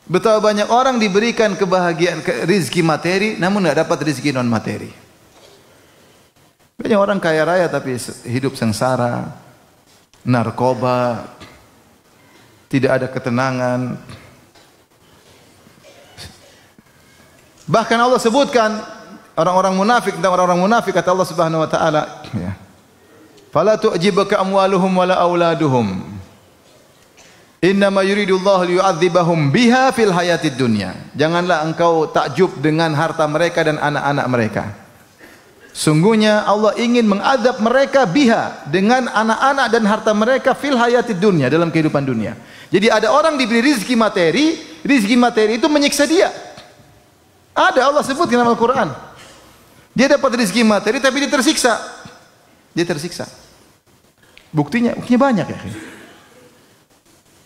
betapa banyak orang diberikan kebahagiaan, rizki materi, namun tidak dapat rizki non materi. Banyak orang kaya raya tapi hidup sengsara, narkoba, tidak ada ketenangan. Bahkan Allah sebutkan orang-orang munafik, tentang orang-orang munafik, kata Allah Subhanahu wa taala, ya. Fala tu'jibaka amwaluhum wala auladuhum. Innama yuridullahu liyu'adzibahum biha fil hayatid dunya. Janganlah engkau takjub dengan harta mereka dan anak-anak mereka. Sungguhnya Allah ingin mengadab mereka biha, dengan anak-anak dan harta mereka fil hayatid dunya, dalam kehidupan dunia. Jadi ada orang diberi rizki materi itu menyiksa dia. Ada, Allah sebut dalam Al-Quran. Dia dapat rizki materi tapi dia tersiksa. Dia tersiksa. Buktinya banyak ya.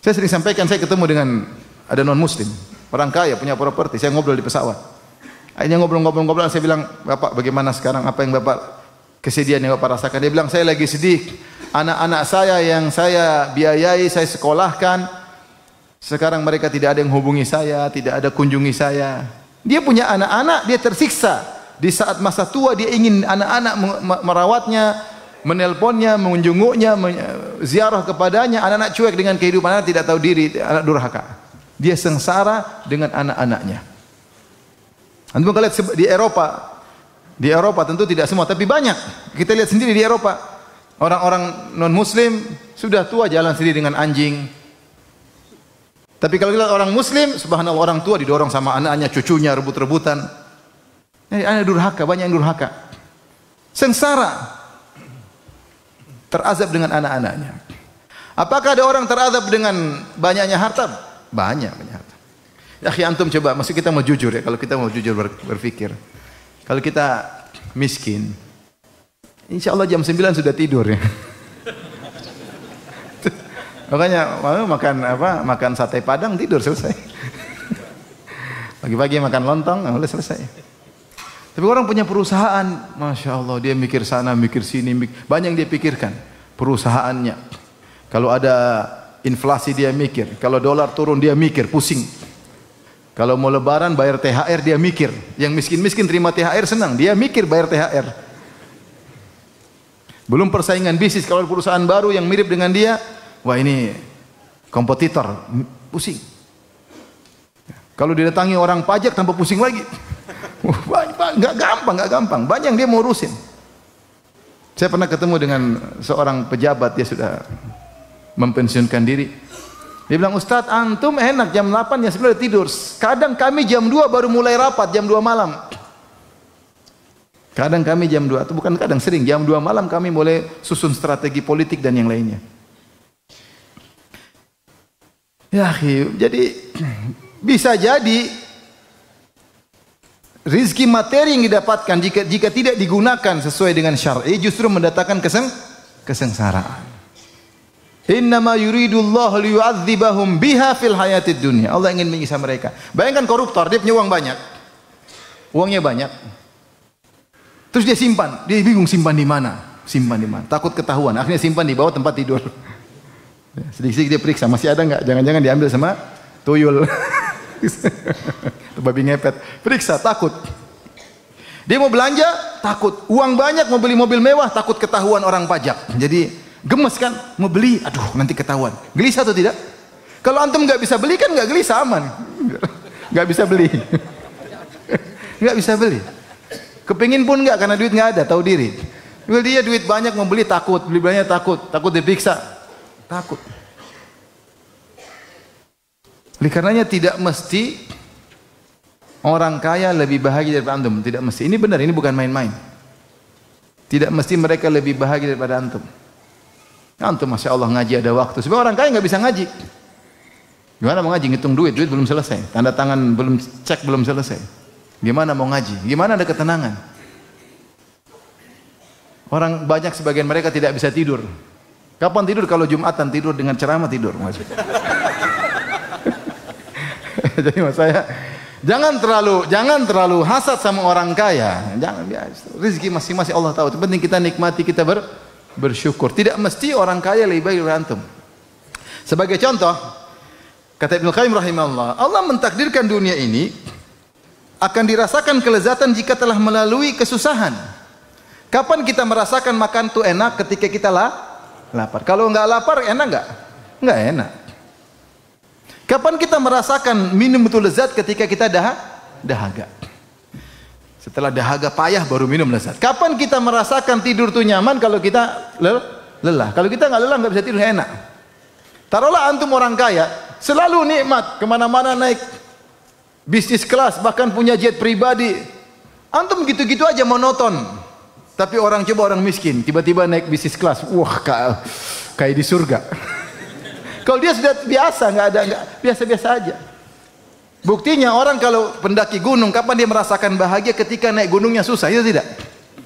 Saya sering sampaikan, saya ketemu dengan ada non muslim, orang kaya punya properti, saya ngobrol di pesawat. Akhirnya ngobrol-ngobrol, saya bilang, Bapak bagaimana sekarang, apa yang Bapak, kesedihan yang Bapak rasakan? Dia bilang, saya lagi sedih, anak-anak saya yang saya biayai, saya sekolahkan, sekarang mereka tidak ada yang hubungi saya, tidak ada kunjungi saya. Dia punya anak-anak, dia tersiksa. Di saat masa tua dia ingin anak-anak merawatnya, menelponnya, mengunjunginya, ziarah kepadanya. Anak-anak cuek dengan kehidupan, anak tidak tahu diri, anak durhaka. Dia sengsara dengan anak-anaknya. Antum kalau lihat di Eropa tentu tidak semua, tapi banyak. Kita lihat sendiri di Eropa, orang-orang non Muslim sudah tua jalan sendiri dengan anjing. Tapi kalau lihat orang Muslim, subhanallah, orang tua didorong sama anaknya, cucunya rebut-rebutan. Anak durhaka, banyak yang durhaka. Sengsara, terazab dengan anak-anaknya. Apakah ada orang terazab dengan banyaknya harta? Banyak harta. Ya akhi, antum coba, masih kita mau jujur ya, kalau kita mau jujur berpikir. Kalau kita miskin, insya Allah jam 9 sudah tidur ya. Makanya makan apa? Makan sate Padang tidur selesai. Pagi-pagi makan lontong, udah selesai. Tapi orang punya perusahaan, masya Allah, dia mikir sana, mikir sini, banyak yang dia pikirkan. Perusahaannya, kalau ada inflasi dia mikir, kalau dolar turun dia mikir, pusing. Kalau mau lebaran bayar THR dia mikir, yang miskin-miskin terima THR senang, dia mikir bayar THR. Belum persaingan bisnis, kalau perusahaan baru yang mirip dengan dia, wah ini kompetitor, pusing. Kalau didatangi orang pajak tambah pusing lagi. Nggak gampang. Banyak yang dia mau urusin. Saya pernah ketemu dengan seorang pejabat, dia sudah mempensiunkan diri. Dia bilang, Ustadz, antum enak jam 8 ya sebelum tidur. Kadang kami jam 2 baru mulai rapat, jam 2 malam. Kadang kami jam 2, itu bukan kadang, sering. Jam 2 malam kami mulai susun strategi politik dan yang lainnya. Ya, jadi bisa jadi rizki materi yang didapatkan jika tidak digunakan sesuai dengan syar'i justru mendatangkan kesengsaraan. Innama yuridullahu liyu'adzibahum biha fil hayatid dunya. Allah ingin menyiksa mereka. Bayangkan koruptor, dia punya uang banyak. Uangnya banyak. Terus dia simpan, dia bingung simpan di mana? Simpan di mana? Takut ketahuan. Akhirnya simpan di bawah tempat tidur. Sedikit-sedikit dia periksa, masih ada enggak? Jangan-jangan diambil sama tuyul. Babi ngepet. Periksa, takut. Dia mau belanja, takut. Uang banyak, mau beli mobil mewah, takut ketahuan orang pajak. Jadi gemes kan, mau beli, aduh nanti ketahuan. Gelisah atau tidak? Kalau antum nggak bisa beli kan nggak gelisah, aman. Nggak bisa beli, nggak bisa beli. Kepingin pun nggak karena duit nggak ada, tahu diri. Dia duit banyak mau beli takut, beli banyak takut diperiksa, takut. Oleh karenanya tidak mesti orang kaya lebih bahagia daripada antum, tidak mesti. Ini benar, ini bukan main-main. Tidak mesti mereka lebih bahagia daripada antum. Antum masya Allah ngaji ada waktu. Sebab orang kaya nggak bisa ngaji. Gimana mau ngaji? Ngitung duit belum selesai. Tanda tangan belum, cek belum selesai. Gimana mau ngaji? Gimana ada ketenangan? Orang banyak sebagian mereka tidak bisa tidur. Kapan tidur? Kalau Jumatan tidur dengan ceramah tidur. Jadi mas saya jangan terlalu hasad sama orang kaya. Jangan, rezeki masing-masing Allah tahu. Yang penting kita nikmati, kita bersyukur. Tidak mesti orang kaya lebih baik dari antum. Sebagai contoh, kata Ibnu Qayyim rahimahullah, Allah mentakdirkan dunia ini akan dirasakan kelezatan jika telah melalui kesusahan. Kapan kita merasakan makan itu enak? Ketika kita lapar. Kalau enggak lapar enak enggak? Enggak enak. Kapan kita merasakan minum itu lezat? Ketika kita dahaga. Setelah dahaga payah baru minum lezat. Kapan kita merasakan tidur itu nyaman? Kalau kita lelah. Kalau kita nggak lelah nggak bisa tidur, enak. Taruhlah antum orang kaya, selalu nikmat, kemana-mana naik bisnis kelas, bahkan punya jet pribadi. Antum gitu-gitu aja monoton. Tapi orang miskin, tiba-tiba naik bisnis kelas, wah kayak di surga. Kalau dia sudah biasa, nggak biasa-biasa aja. Buktinya orang kalau pendaki gunung, kapan dia merasakan bahagia? Ketika naik gunungnya susah, itu tidak?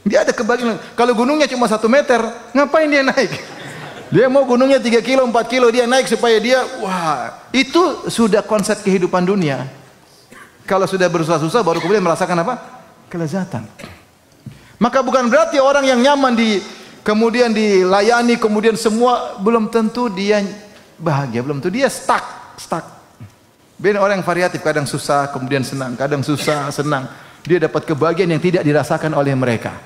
Dia ada kebahagiaan. Kalau gunungnya cuma 1 meter, ngapain dia naik? Dia mau gunungnya 3 kilo, 4 kilo, dia naik supaya dia, wah, itu sudah konsep kehidupan dunia. Kalau sudah bersusah-susah, baru kemudian merasakan apa? Kelezatan. Maka bukan berarti orang yang nyaman kemudian dilayani, kemudian semua, belum tentu dia bahagia, belum tentu dia stuck. Beda orang yang variatif, kadang susah, kemudian senang, kadang susah, senang. Dia dapat kebahagiaan yang tidak dirasakan oleh mereka.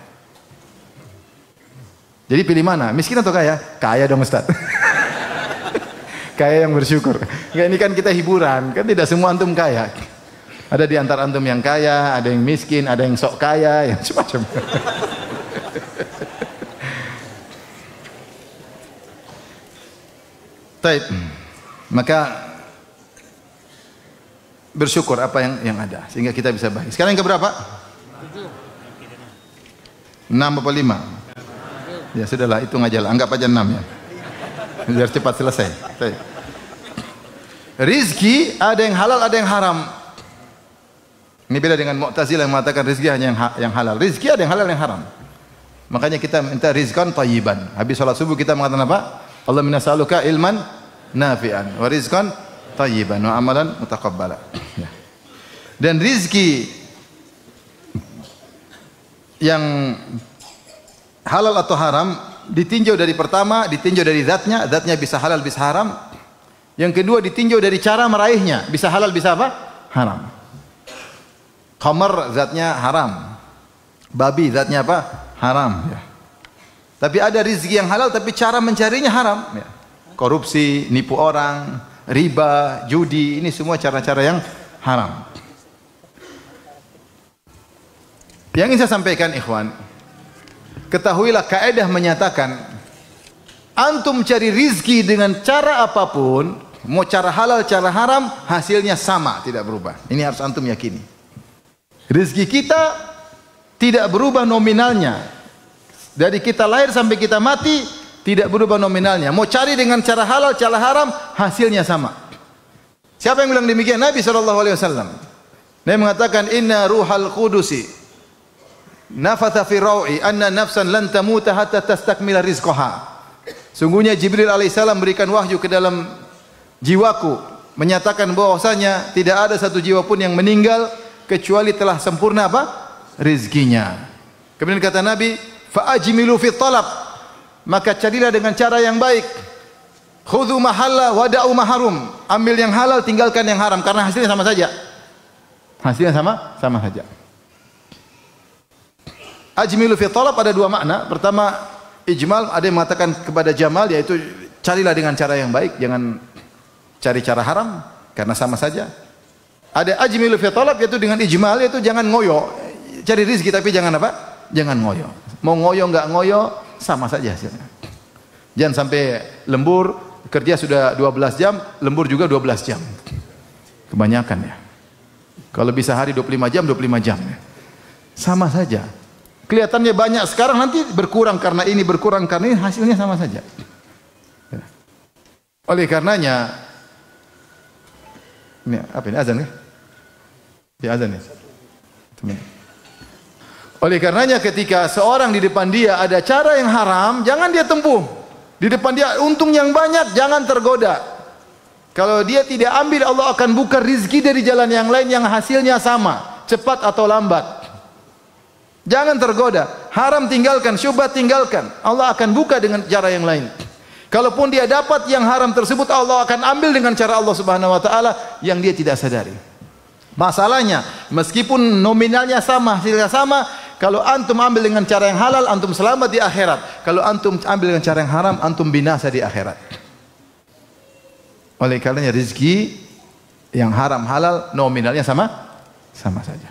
Jadi pilih mana? Miskin atau kaya? Kaya dong Ustaz. Kaya yang bersyukur. Ini kan kita hiburan, kan tidak semua antum kaya. Ada di antara antum yang kaya, ada yang miskin, ada yang sok kaya, yang macam-macam. Baik. Maka bersyukur apa yang ada sehingga kita bisa bahagia. Sekarang yang keberapa? 6 apa 5? Ya sudahlah, hitung aja lah, anggap aja 6 ya. Biar cepat selesai. Baik. Rizki ada yang halal, ada yang haram. Ini beda dengan Mu'tazilah yang mengatakan rizki hanya yang halal. Rizki ada yang halal, yang haram. Makanya kita minta rizqan thayyiban. Habis salat subuh kita mengatakan apa? Allah minas'aluka ilman nafi'an wa rizqan thayyiban wa amalan mutaqabbala. Ya. Dan rizki yang halal atau haram ditinjau dari pertama, ditinjau dari zatnya, zatnya bisa halal bisa haram. Yang kedua ditinjau dari cara meraihnya, bisa halal bisa apa? Haram. Khamar zatnya haram. Babi zatnya apa? Haram, ya. Tapi ada rizki yang halal tapi cara mencarinya haram, ya. Korupsi, nipu orang, riba, judi, ini semua cara-cara yang haram. Yang ingin saya sampaikan ikhwan, ketahuilah kaidah menyatakan antum cari rizki dengan cara apapun, mau cara halal, cara haram, hasilnya sama, tidak berubah. Ini harus antum yakini. Rizki kita tidak berubah nominalnya. Dari kita lahir sampai kita mati tidak berubah nominalnya. Mau cari dengan cara halal, cara haram, hasilnya sama. Siapa yang bilang demikian? Nabi SAW. Nabi mengatakan, Inna ruhal qudusi nafatha fi raw'i anna nafsan lan tamuta hatta tastakmila rizqaha. Sungguhnya Jibril alaihissalam memberikan wahyu ke dalam jiwaku, menyatakan bahwasanya tidak ada satu jiwa pun yang meninggal kecuali telah sempurna apa? Rizkinya. Kemudian kata Nabi, fa'ajmilu fi talab, maka carilah dengan cara yang baik. Khudhu mahalla wada'u maharum, ambil yang halal tinggalkan yang haram karena hasilnya sama saja. Hasilnya sama saja. Ajmilu fi talab ada dua makna. Pertama, ijmal, ada yang mengatakan kepada jamal, yaitu carilah dengan cara yang baik, jangan cari cara haram karena sama saja. Ada ajmilu fi talab, yaitu dengan ijmal, yaitu jangan ngoyo, cari rezeki tapi jangan apa? Jangan ngoyo. Mau ngoyo enggak ngoyo sama saja hasilnya. Jangan sampai lembur kerja sudah 12 jam, lembur juga 12 jam. Kebanyakan ya. Kalau bisa hari 25 jam, 25 jam. Sama saja. Kelihatannya banyak sekarang, nanti berkurang karena ini, berkurang karena ini, hasilnya sama saja. Oleh karenanya, ini apa ini, azan ya? Ya azan ya. Oleh karenanya ketika seorang di depan dia ada cara yang haram, jangan dia tempuh. Di depan dia untung yang banyak, jangan tergoda. Kalau dia tidak ambil, Allah akan buka rizki dari jalan yang lain yang hasilnya sama, cepat atau lambat. Jangan tergoda. Haram tinggalkan, syubhat tinggalkan. Allah akan buka dengan cara yang lain. Kalaupun dia dapat yang haram tersebut, Allah akan ambil dengan cara Allah Subhanahu wa taala yang dia tidak sadari. Masalahnya, meskipun nominalnya sama, hasilnya sama, kalau antum ambil dengan cara yang halal, antum selamat di akhirat. Kalau antum ambil dengan cara yang haram, antum binasa di akhirat. Oleh karenanya rezeki yang haram halal nominalnya sama saja.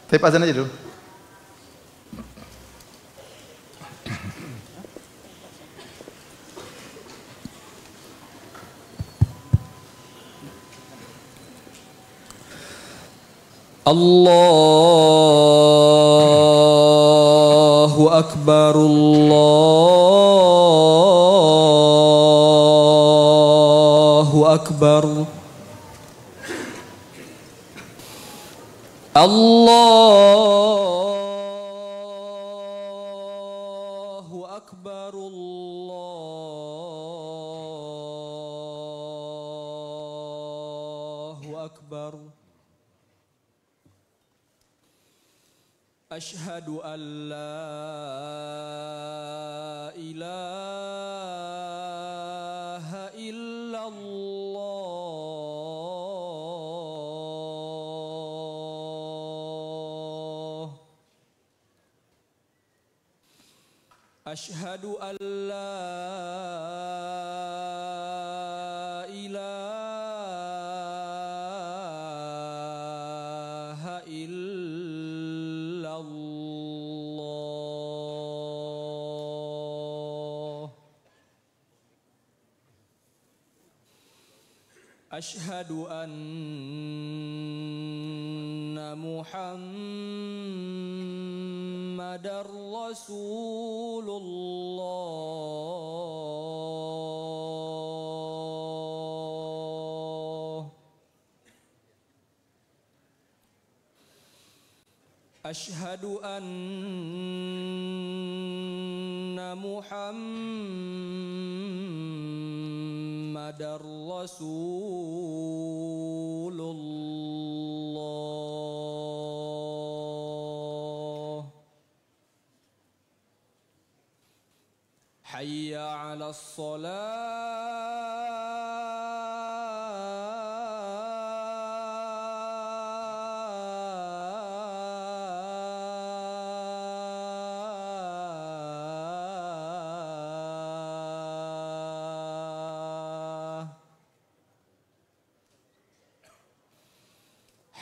Tapi azan aja dulu. Allahu Akbar, Allahu Akbar, Allahu Akbar, Allahu Akbar. Ashhadu an la ilaha illallah. Ashhadu an la ilaha illallah. Ashhadu anna Muhammadar Rasulullah. Ashhadu anna Muhammadar Rasulullah. Hayya 'alas shalah.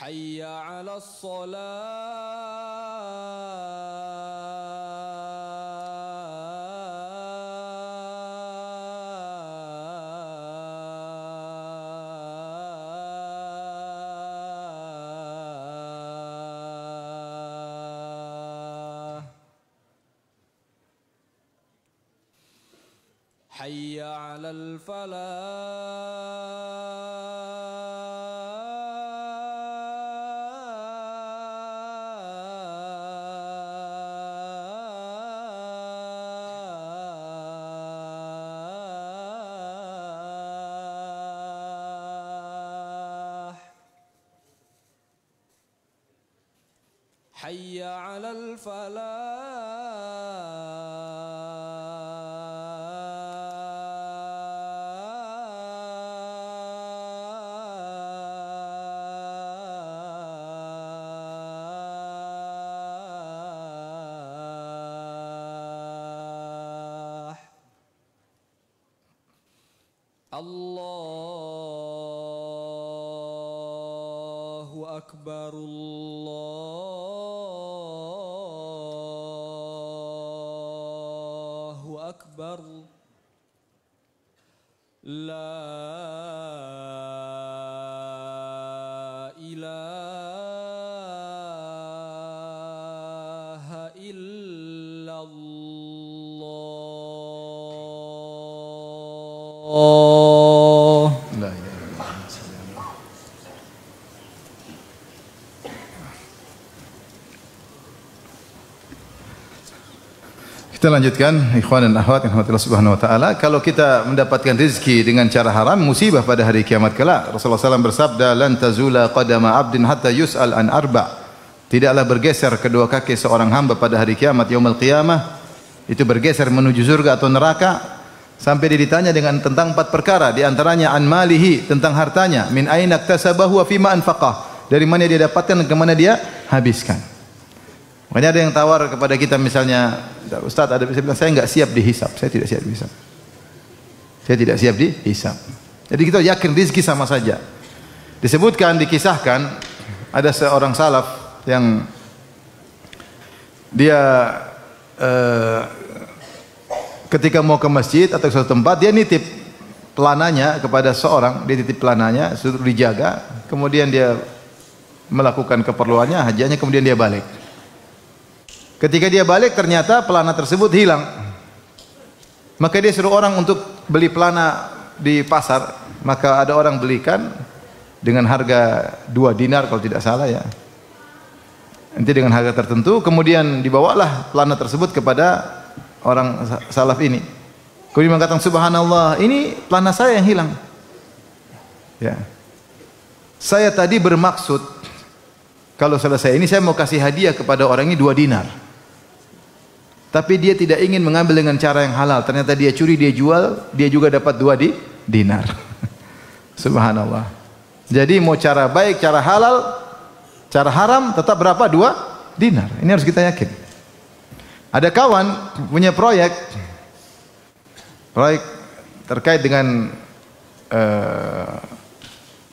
Hayya 'alas shalah. Hayya 'alal falah. Hayya 'alal falah. Allahu akbar, Allahu akbar. La ilaha illallah. La ilaha illallah. Kita lanjutkan, ikhwan dan akhwat yang rahmatillah subhanahu wa ta'ala. Kalau kita mendapatkan rezeki dengan cara haram, musibah pada hari kiamat kelak. Rasulullah SAW bersabda, lan tazula qadama abdin hatta yus'al an arba'. Tidaklah bergeser kedua kaki seorang hamba pada hari kiamat, yaumul qiyamah. Itu bergeser menuju surga atau neraka, sampai dia ditanya dengan tentang 4 perkara. Di antaranya an malihi, tentang hartanya. Min aina iktasabahu wa fima anfaqah. Dari mana dia dapatkan dan ke mana dia habiskan. Makanya ada yang tawar kepada kita misalnya, Ustaz, ada yang bilang, saya enggak siap dihisab. Saya tidak siap dihisab. Saya tidak siap dihisab. Jadi kita yakin rezeki sama saja. Disebutkan, dikisahkan, ada seorang salaf yang dia ketika mau ke masjid atau ke suatu tempat, dia nitip pelananya kepada seorang, dia titip pelananya, suruh dijaga, kemudian dia melakukan keperluannya, hajatnya, kemudian dia balik. Ketika dia balik, ternyata pelana tersebut hilang. Maka dia suruh orang untuk beli pelana di pasar. Maka ada orang belikan dengan harga 2 dinar kalau tidak salah ya. Nanti dengan harga tertentu, kemudian dibawalah pelana tersebut kepada orang salaf ini. Kemudian mengatakan, subhanallah, ini pelana saya yang hilang. Ya. Saya tadi bermaksud, kalau selesai ini saya mau kasih hadiah kepada orang ini 2 dinar. Tapi dia tidak ingin mengambil dengan cara yang halal. Ternyata dia curi, dia jual, dia juga dapat 2 dinar. Subhanallah. Jadi mau cara baik, cara halal, cara haram, tetap berapa? 2 dinar. Ini harus kita yakin. Ada kawan punya proyek terkait dengan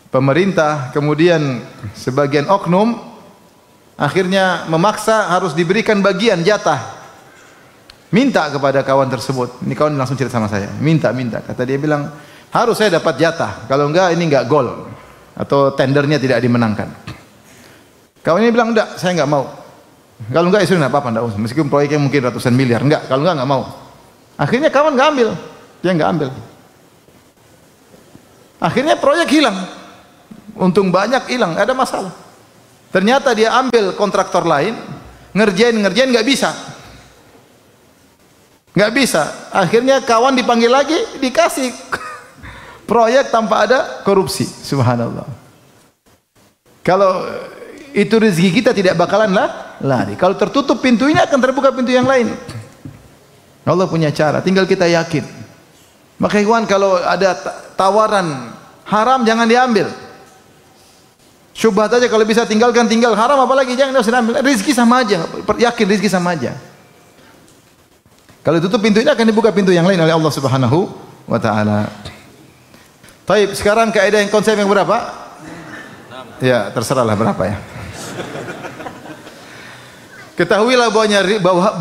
pemerintah, kemudian sebagian oknum akhirnya memaksa harus diberikan bagian jatah. Minta kepada kawan tersebut. Ini kawan langsung cerita sama saya. Minta. Kata dia bilang, harus saya dapat jatah. Kalau enggak, ini enggak gol. Atau tendernya tidak dimenangkan. Kawan ini bilang, enggak, saya enggak mau. Kalau enggak, ya sudah enggak apa-apa, enggak usah. Meskipun proyeknya mungkin ratusan miliar. Enggak, kalau enggak mau. Akhirnya kawan enggak ambil. Dia enggak ambil. Akhirnya proyek hilang. Untung banyak hilang, enggak ada masalah. Ternyata dia ambil kontraktor lain, ngerjain enggak bisa. Enggak bisa. Akhirnya kawan dipanggil lagi, dikasih proyek tanpa ada korupsi. Subhanallah. Kalau itu rezeki kita tidak bakalan lari. Kalau tertutup pintu ini akan terbuka pintu yang lain. Allah punya cara, tinggal kita yakin. Maka ikhwan, kalau ada tawaran haram jangan diambil. Syubhat aja kalau bisa tinggalkan, tinggal. Haram apalagi jangan ambil. Rezeki sama aja, yakin rezeki sama aja. Kalau tutup pintu ini akan dibuka pintu yang lain oleh Allah Subhanahu wa taala. Baik, sekarang kaidah yang konsep yang berapa? Ya, terserahlah berapa ya. Ketahuilah bahwa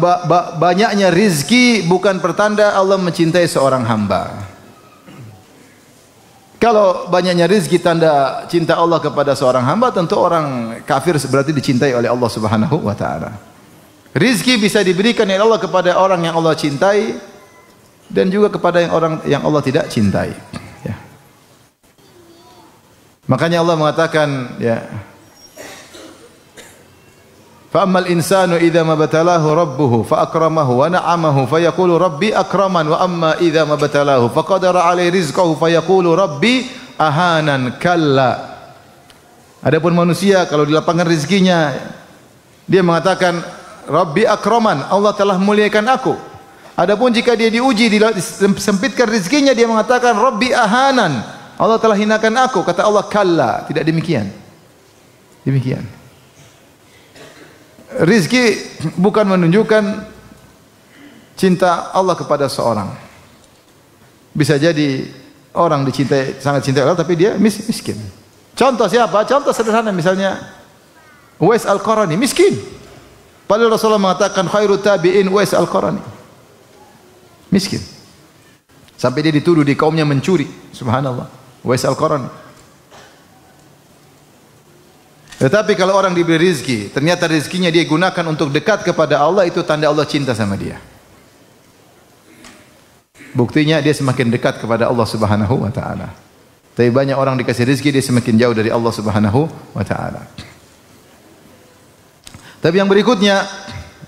banyaknya rizki bukan pertanda Allah mencintai seorang hamba. Kalau banyaknya rizki tanda cinta Allah kepada seorang hamba, tentu orang kafir berarti dicintai oleh Allah Subhanahu wa taala. Rizki bisa diberikan oleh Allah kepada orang yang Allah cintai dan juga kepada orang yang Allah tidak cintai. Ya. Makanya Allah mengatakan, ya, فَأَمَّا الْإِنسَانُ إِذَا مَا ابْتَلَاهُ رَبُّهُ فَأَكْرَمَهُ وَنَعَمَهُ فَيَقُولُ رَبِّي أَكْرَمَنِ وَأَمَّا إِذَا مَا ابْتَلَاهُ فَقَدَرَ عَلَيْهِ رِزْقَهُ فَيَقُولُ رَبِّي أَهَانَنِ كَلَّا. Adapun manusia kalau di lapangan rezekinya dia mengatakan Rabbi akraman, Allah telah muliakan aku. Adapun jika dia diuji, disempitkan rezekinya, dia mengatakan Rabbi ahanan, Allah telah hinakan aku. Kata Allah, kalla, tidak demikian. Demikian. Rizki bukan menunjukkan cinta Allah kepada seorang. Bisa jadi orang dicintai, sangat cintai Allah, tapi dia miskin. Contoh siapa? Contoh sederhana, misalnya Uwais Al-Qarani, miskin. Padahal Rasulullah mengatakan khairut tabi'in Uwais Al-Qarani. Miskin. Sampai dia dituduh di kaumnya mencuri. Subhanallah. Uwais Al-Qarani. Tetapi kalau orang diberi rizki, ternyata rizkinya dia gunakan untuk dekat kepada Allah, itu tanda Allah cinta sama dia. Buktinya dia semakin dekat kepada Allah Subhanahu wa taala. Tapi banyak orang dikasih rizki, dia semakin jauh dari Allah Subhanahu wa taala. Tapi yang berikutnya,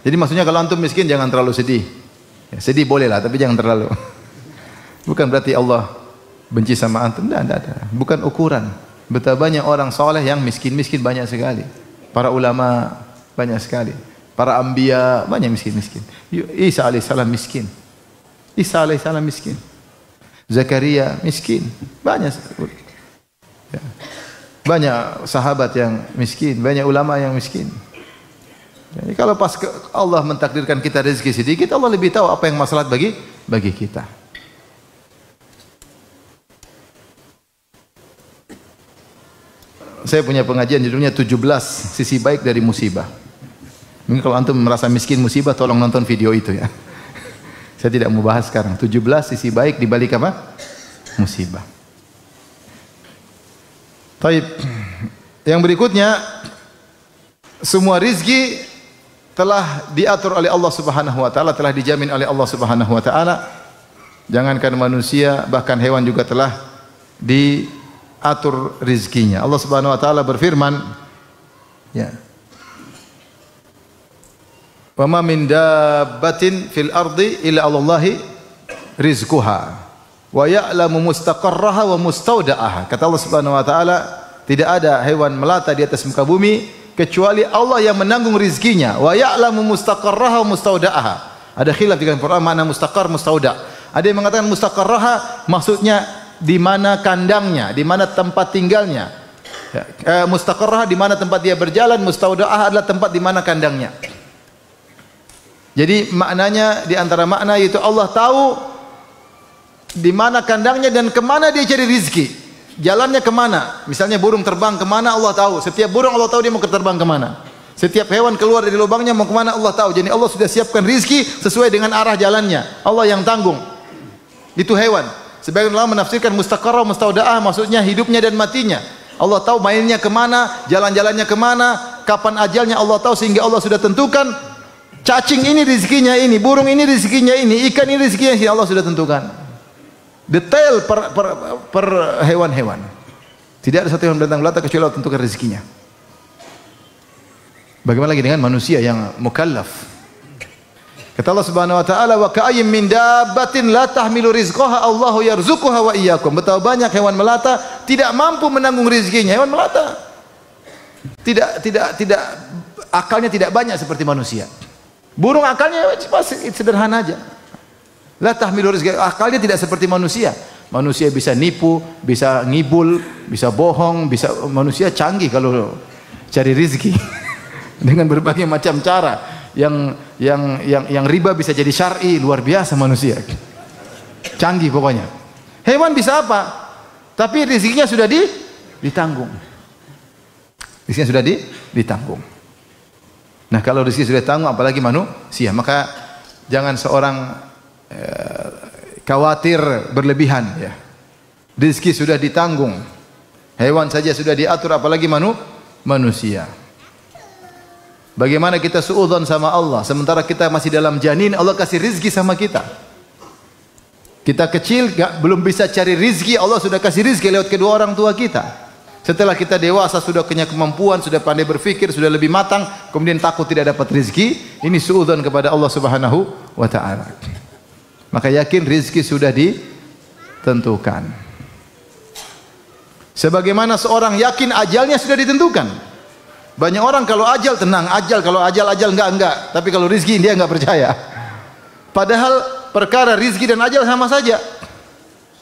jadi maksudnya kalau antum miskin jangan terlalu sedih. Ya, sedih bolehlah, tapi jangan terlalu. Bukan berarti Allah benci sama antum, tidak. Bukan ukuran. Betapa banyak orang soleh yang miskin banyak sekali. Para ulama banyak sekali. Para anbiya banyak miskin. Isa alaihissalam miskin. Isa alaihissalam miskin. Zakaria miskin. Banyak. Ya. Banyak sahabat yang miskin. Banyak ulama yang miskin. Jadi kalau pas Allah mentakdirkan kita rezeki sedikit, Allah lebih tahu apa yang maslahat bagi kita. Saya punya pengajian judulnya 17 sisi baik dari musibah. Mungkin kalau antum merasa miskin musibah, tolong nonton video itu ya. Saya tidak mau bahas sekarang. 17 sisi baik di balik apa? Musibah. Taib. Yang berikutnya, semua rizki telah diatur oleh Allah Subhanahu wa taala, telah dijamin oleh Allah Subhanahu wa taala. Jangankan manusia, bahkan hewan juga telah diatur rizkinya. Allah Subhanahu wa taala berfirman, ya. Wa ma min dabbatin fil ardi illa 'alallahi rizquha wa ya'lamu mustaqarraha wa mustaudaha. Kata Allah Subhanahu wa taala, tidak ada hewan melata di atas muka bumi kecuali Allah yang menanggung rizkinya. Wa ya'lamu mustaqarraha wa mustaudaha. Ada khilaf di Al-Qur'an makna mustaqar mustauda. Ada yang mengatakan mustaqarraha maksudnya di mana kandangnya, di mana tempat tinggalnya. Ya, mustaqarraha di mana tempat dia berjalan, mustaudaah adalah tempat di mana kandangnya. Jadi maknanya di antara makna yaitu Allah tahu di mana kandangnya dan kemana dia cari rizki. Jalannya kemana? Misalnya burung terbang kemana Allah tahu. Setiap burung Allah tahu dia mau terbang kemana. Setiap hewan keluar dari lubangnya mau kemana Allah tahu. Jadi Allah sudah siapkan rizki sesuai dengan arah jalannya. Allah yang tanggung. Itu hewan. Sebagian ulama menafsirkan mustaqarrah mustaudaah maksudnya hidupnya dan matinya. Allah tahu mainnya kemana, jalan-jalannya kemana, kapan ajalnya Allah tahu sehingga Allah sudah tentukan. Cacing ini rezekinya ini, burung ini rezekinya ini, ikan ini rezekinya ini, Allah sudah tentukan. Detail per hewan-hewan. Tidak ada satu hewan binatang melata kecuali Allah tentukan rezekinya. Bagaimana lagi dengan manusia yang mukallaf? Kata Allah Subhanahu wa taala, "Wa ka'ayyim min dabbatin la tahmilu rizqaha Allahu yarzuquha wa iyyakum." Betapa banyak hewan melata tidak mampu menanggung rezekinya. Hewan melata tidak akalnya tidak banyak seperti manusia. Burung akalnya sederhana aja. La tahmilu rizqaha, akalnya tidak seperti manusia. Manusia bisa nipu, bisa ngibul, bisa bohong, manusia canggih kalau cari rezeki dengan berbagai macam cara. Yang riba bisa jadi syar'i, luar biasa manusia. Canggih pokoknya. Hewan bisa apa? Tapi rezekinya sudah ditanggung. Rezekinya sudah ditanggung. Nah, kalau rezeki sudah ditanggung apalagi manusia, maka jangan seorang khawatir berlebihan ya. Rezeki sudah ditanggung. Hewan saja sudah diatur apalagi manusia. Bagaimana kita suudzon sama Allah sementara kita masih dalam janin, Allah kasih rizki sama kita. Kita kecil belum bisa cari rizki, Allah sudah kasih rizki lewat kedua orang tua kita. Setelah kita dewasa sudah punya kemampuan, sudah pandai berfikir, sudah lebih matang, kemudian takut tidak dapat rizki, ini suudzon kepada Allah Subhanahu wa taala. Maka yakin rizki sudah ditentukan. Sebagaimana seorang yakin ajalnya sudah ditentukan. Banyak orang kalau ajal tenang, kalau ajal enggak. Tapi kalau rizki dia enggak percaya. Padahal perkara rizki dan ajal sama saja.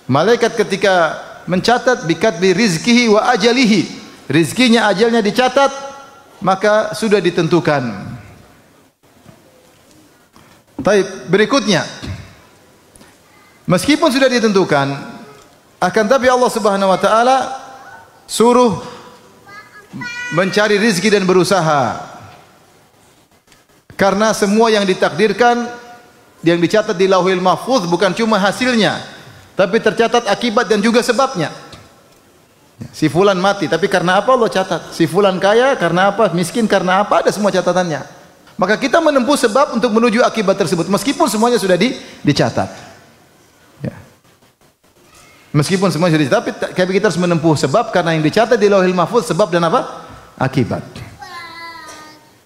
Malaikat ketika mencatat bikatbi rizkihi wa ajalihi, rizkinya ajalnya dicatat, maka sudah ditentukan. Baik, berikutnya, meskipun sudah ditentukan, akan tapi Allah Subhanahu wa taala suruh mencari rizki dan berusaha. Karena semua yang ditakdirkan, yang dicatat di Lauhil Mahfuz bukan cuma hasilnya, tapi tercatat akibat dan juga sebabnya. Si fulan mati, tapi karena apa Allah catat? Si fulan kaya karena apa? Miskin karena apa? Ada semua catatannya. Maka kita menempuh sebab untuk menuju akibat tersebut, meskipun semuanya sudah dicatat. Ya. Meskipun semuanya sudah dicatat, tapi kita harus menempuh sebab karena yang dicatat di Lauhil Mahfuz sebab dan apa? Akibat.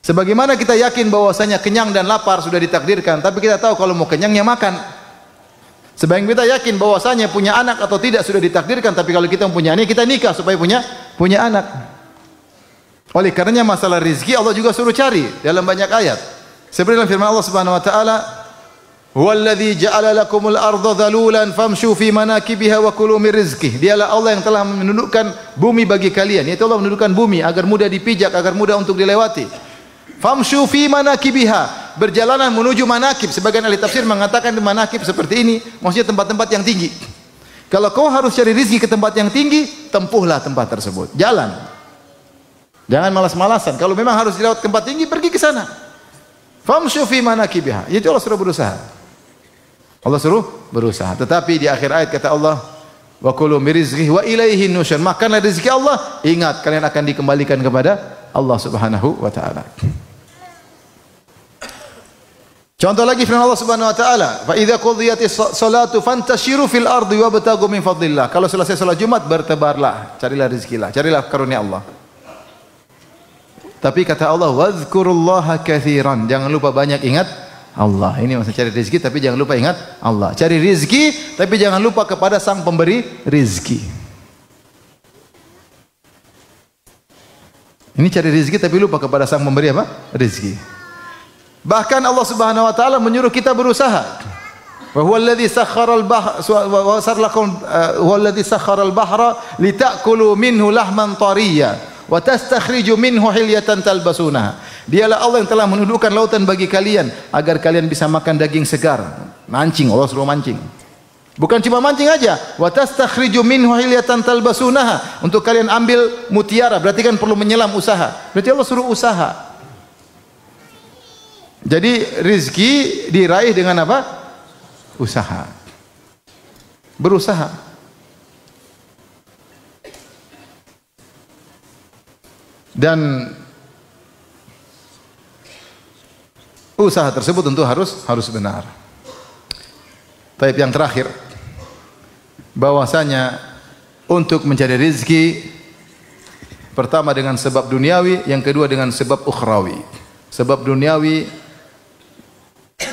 Sebagaimana kita yakin bahwasanya kenyang dan lapar sudah ditakdirkan, tapi kita tahu kalau mau kenyangnya makan. Sebagaimana kita yakin bahwasanya punya anak atau tidak sudah ditakdirkan, tapi kalau kita mempunyai anak, kita nikah supaya punya anak. Oleh karenanya masalah rizki Allah juga suruh cari dalam banyak ayat. Seperti dalam firman Allah Subhanahu wa taala, "Huwallazi ja'ala lakumul arda dhalulan famshu fi manakibiha wa kulu min rizqihi." Dialah Allah yang telah menundukkan bumi bagi kalian. Yaitu Allah menundukkan bumi agar mudah dipijak, agar mudah untuk dilewati. Famshu fi manakibiha, berjalanan menuju manakib. Sebagian ahli tafsir mengatakan manakib seperti ini, maksudnya tempat-tempat yang tinggi. Kalau kau harus cari rezeki ke tempat yang tinggi, tempuhlah tempat tersebut. Jalan. Jangan malas-malasan. Kalau memang harus dilewat tempat tinggi, pergi ke sana. Famshu fi manakibiha. Itu Allah suruh berusaha. Allah suruh berusaha. Tetapi di akhir ayat kata Allah, wa kulu min rizqihi wa ilaihi nusyur. Makanlah rezeki Allah, ingat kalian akan dikembalikan kepada Allah Subhanahu wa taala. Contoh lagi firman Allah Subhanahu wa taala, "Fa idza qudiyatis salatu fantashiru fil ardi wabtaghu min fadlillah." Kalau selesai salat Jumat bertebarlah, carilah rezekilah, carilah karunia Allah. Tapi kata Allah, "Wadzkurullaha katsiran." Jangan lupa banyak ingat Allah. Ini maksud cari rezeki tapi jangan lupa ingat Allah. Cari rezeki tapi jangan lupa kepada Sang Pemberi rezeki. Ini cari rezeki tapi lupa kepada Sang Pemberi apa? Rezeki. Bahkan Allah Subhanahu wa taala menyuruh kita berusaha. Wa huwallazi sakhkharal bahra wa sarlakum huwallazi sakhkharal bahra litakulu minhu lahman tariyya wa tastakhriju minhu hilyatan talbasunaha. Dialah Allah yang telah menundukkan lautan bagi kalian agar kalian bisa makan daging segar. Mancing, Allah suruh mancing. Bukan cuma mancing aja, wa tastakhriju minhu hilyatan talbasunaha, untuk kalian ambil mutiara, berarti kan perlu menyelam usaha. Berarti Allah suruh usaha. Jadi rizki diraih dengan apa? Usaha. Berusaha. Dan usaha tersebut tentu harus benar. Tapi yang terakhir, bahwasanya untuk mencari rezeki, pertama dengan sebab duniawi, yang kedua dengan sebab ukhrawi. Sebab duniawi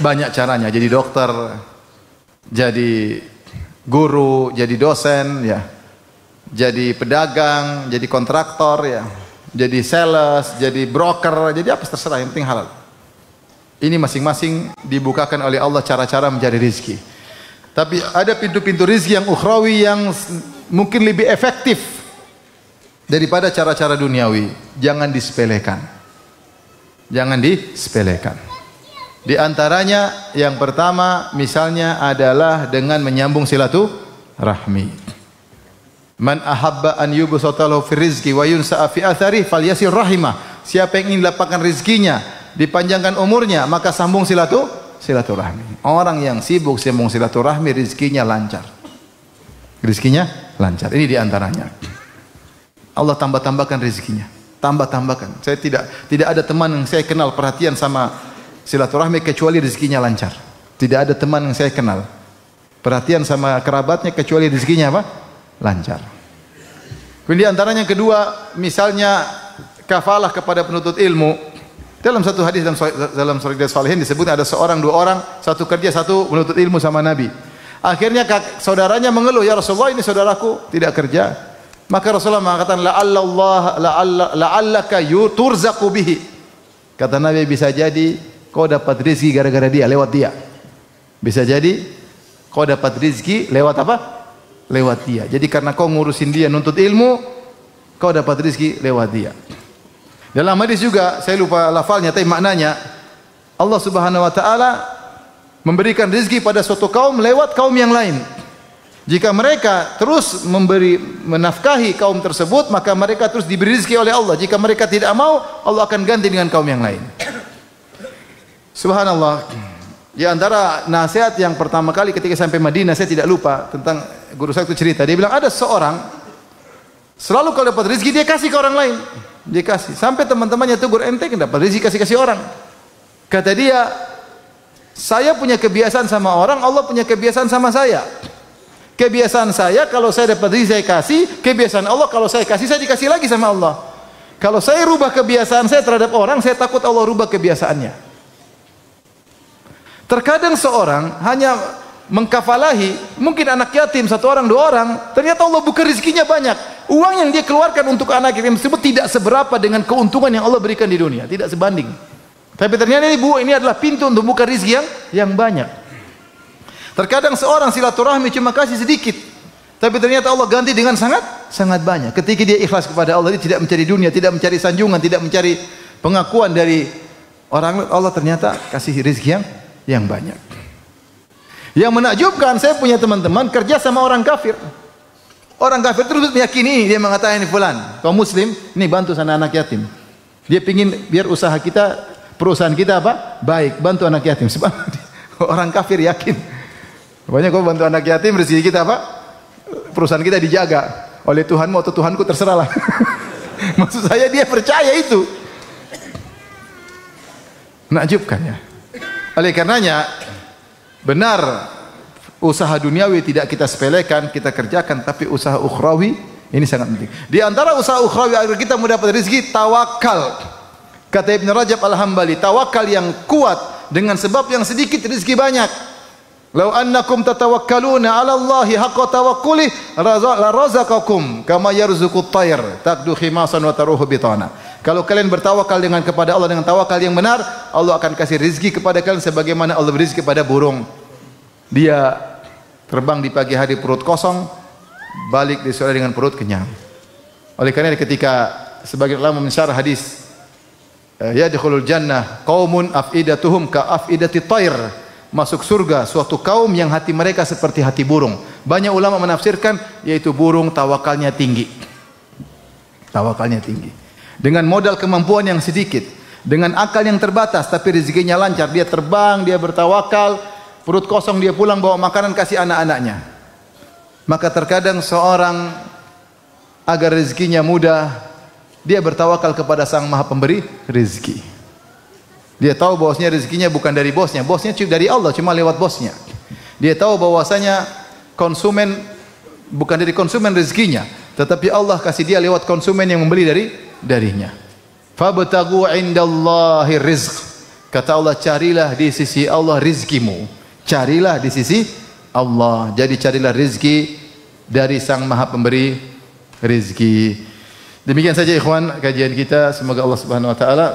Banyak caranya, jadi dokter, jadi guru, jadi dosen, ya, jadi pedagang, jadi kontraktor, ya, jadi sales, jadi broker, jadi apa terserah, yang penting halal. Ini masing-masing dibukakan oleh Allah cara-cara mencari rezeki. Tapi ada pintu-pintu rezeki yang ukhrawi yang mungkin lebih efektif daripada cara-cara duniawi. Jangan disepelekan. Jangan disepelekan. Di antaranya yang pertama misalnya adalah dengan menyambung silaturahmi. Man ahabba an yubsata lahu fi rizqi wa yunsa'a fi athari falyasir rahimah. Siapa yang ingin lapangkan rezekinya, dipanjangkan umurnya, maka sambung silaturahmi. Orang yang sibuk sambung silaturahmi rezekinya lancar. Rezekinya lancar. Ini di antaranya. Allah tambah-tambahkan rezekinya. Tambah-tambahkan. Saya tidak ada teman yang saya kenal perhatian sama silaturahmi kecuali rezekinya lancar. Tidak ada teman yang saya kenal perhatian sama kerabatnya kecuali rezekinya apa? Lancar. Kemudian antaranya kedua, misalnya kafalah kepada penuntut ilmu. Dalam satu hadis dalam Sahih Salihin disebut ada seorang, dua orang, satu kerja, satu menuntut ilmu sama Nabi. Akhirnya saudaranya mengeluh, "Ya Rasulullah, ini saudaraku tidak kerja." Maka Rasulullah mengatakan, la'allaka turzaqu bihi. Kata Nabi, bisa jadi kau dapat rezeki gara-gara dia, lewat dia. Bisa jadi kau dapat rezeki lewat apa? Lewat dia. Jadi karena kau ngurusin dia nuntut ilmu, kau dapat rezeki lewat dia. Dalam hadis juga, saya lupa lafalnya tapi maknanya, Allah Subhanahu wa taala memberikan rezeki pada suatu kaum lewat kaum yang lain. Jika mereka terus menafkahi kaum tersebut, maka mereka terus diberi rezeki oleh Allah. Jika mereka tidak mau, Allah akan ganti dengan kaum yang lain. Subhanallah. Di antara nasihat yang pertama kali ketika sampai Madinah, saya tidak lupa tentang guru saya itu cerita. Dia bilang ada seorang selalu kalau dapat rezeki dia kasih ke orang lain. Dia kasih. Sampai teman-temannya tegur, ente kan dapat rezeki kasih-kasih orang. Kata dia, saya punya kebiasaan sama orang, Allah punya kebiasaan sama saya. Kebiasaan saya kalau saya dapat rezeki saya kasih, kebiasaan Allah kalau saya kasih saya dikasih lagi sama Allah. Kalau saya rubah kebiasaan saya terhadap orang, saya takut Allah rubah kebiasaannya. Terkadang seorang hanya mengkafalahi, mungkin anak yatim satu orang, dua orang, ternyata Allah buka rezekinya banyak. Uang yang dia keluarkan untuk anak yatim tersebut tidak seberapa dengan keuntungan yang Allah berikan di dunia, tidak sebanding. Tapi ternyata ini adalah pintu untuk buka rezeki yang banyak. Terkadang seorang silaturahmi cuma kasih sedikit, tapi ternyata Allah ganti dengan sangat banyak. Ketika dia ikhlas kepada Allah, dia tidak mencari dunia, tidak mencari sanjungan, tidak mencari pengakuan dari orang, Allah ternyata kasih rezeki yang banyak. Yang menakjubkan, saya punya teman-teman kerja sama orang kafir. Orang kafir terus meyakini, dia mengatakan, ini fulan, kaum muslim, ini bantu sana anak yatim. Dia pingin biar usaha kita, perusahaan kita apa? Baik, bantu anak yatim. Sebab orang kafir yakin. Pokoknya kau bantu anak yatim, rezeki kita apa? Perusahaan kita dijaga oleh Tuhanmu atau Tuhanku, terserahlah. Maksud saya dia percaya itu. Menakjubkan ya. Oleh karenanya benar usaha duniawi tidak kita sepelekan, kita kerjakan, tapi usaha ukhrawi ini sangat penting. Di antara usaha ukhrawi agar kita mendapat rezeki, tawakal. Kata Ibn Rajab Al-Hambali, tawakal yang kuat dengan sebab yang sedikit rezeki banyak. Lau annakum tatawakkaluna 'ala Allahi haqqa tawakkuli la razaqakum kama yarzuqut tayr taqdu khimasan wa taruhu bitana. Kalau kalian bertawakal dengan kepada Allah dengan tawakal yang benar, Allah akan kasih rezeki kepada kalian sebagaimana Allah beri rezeki kepada burung. Dia terbang di pagi hari perut kosong, balik di sore dengan perut kenyang. Oleh karena ketika sebagian ulama mensyarah hadis yadkhulul jannah qaumun afidatuhum ka afidati tayr, masuk surga suatu kaum yang hati mereka seperti hati burung. Banyak ulama menafsirkan yaitu burung tawakalnya tinggi. Tawakalnya tinggi. Dengan modal kemampuan yang sedikit, dengan akal yang terbatas tapi rezekinya lancar, dia terbang, dia bertawakal, perut kosong dia pulang bawa makanan kasih anak-anaknya. Maka terkadang seorang agar rezekinya mudah, dia bertawakal kepada Sang Maha Pemberi rezeki. Dia tahu bahwasanya rezekinya bukan dari bosnya, bosnya cuma dari Allah, cuma lewat bosnya. Dia tahu bahwasanya konsumen bukan dari konsumen rezekinya, tetapi Allah kasih dia lewat konsumen yang membeli darinya. Fabtagu indallahi rizq. Kata Allah, carilah di sisi Allah rizkimu. Carilah di sisi Allah. Jadi carilah rizki dari Sang Maha Pemberi rizki. Demikian saja ikhwan kajian kita. Semoga Allah Subhanahu wa taala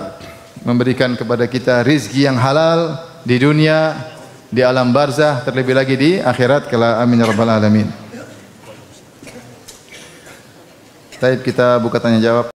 memberikan kepada kita rizki yang halal di dunia, di alam barzah, terlebih lagi di akhirat kala amin ya rabbal alamin. Baik, kita buka tanya jawab.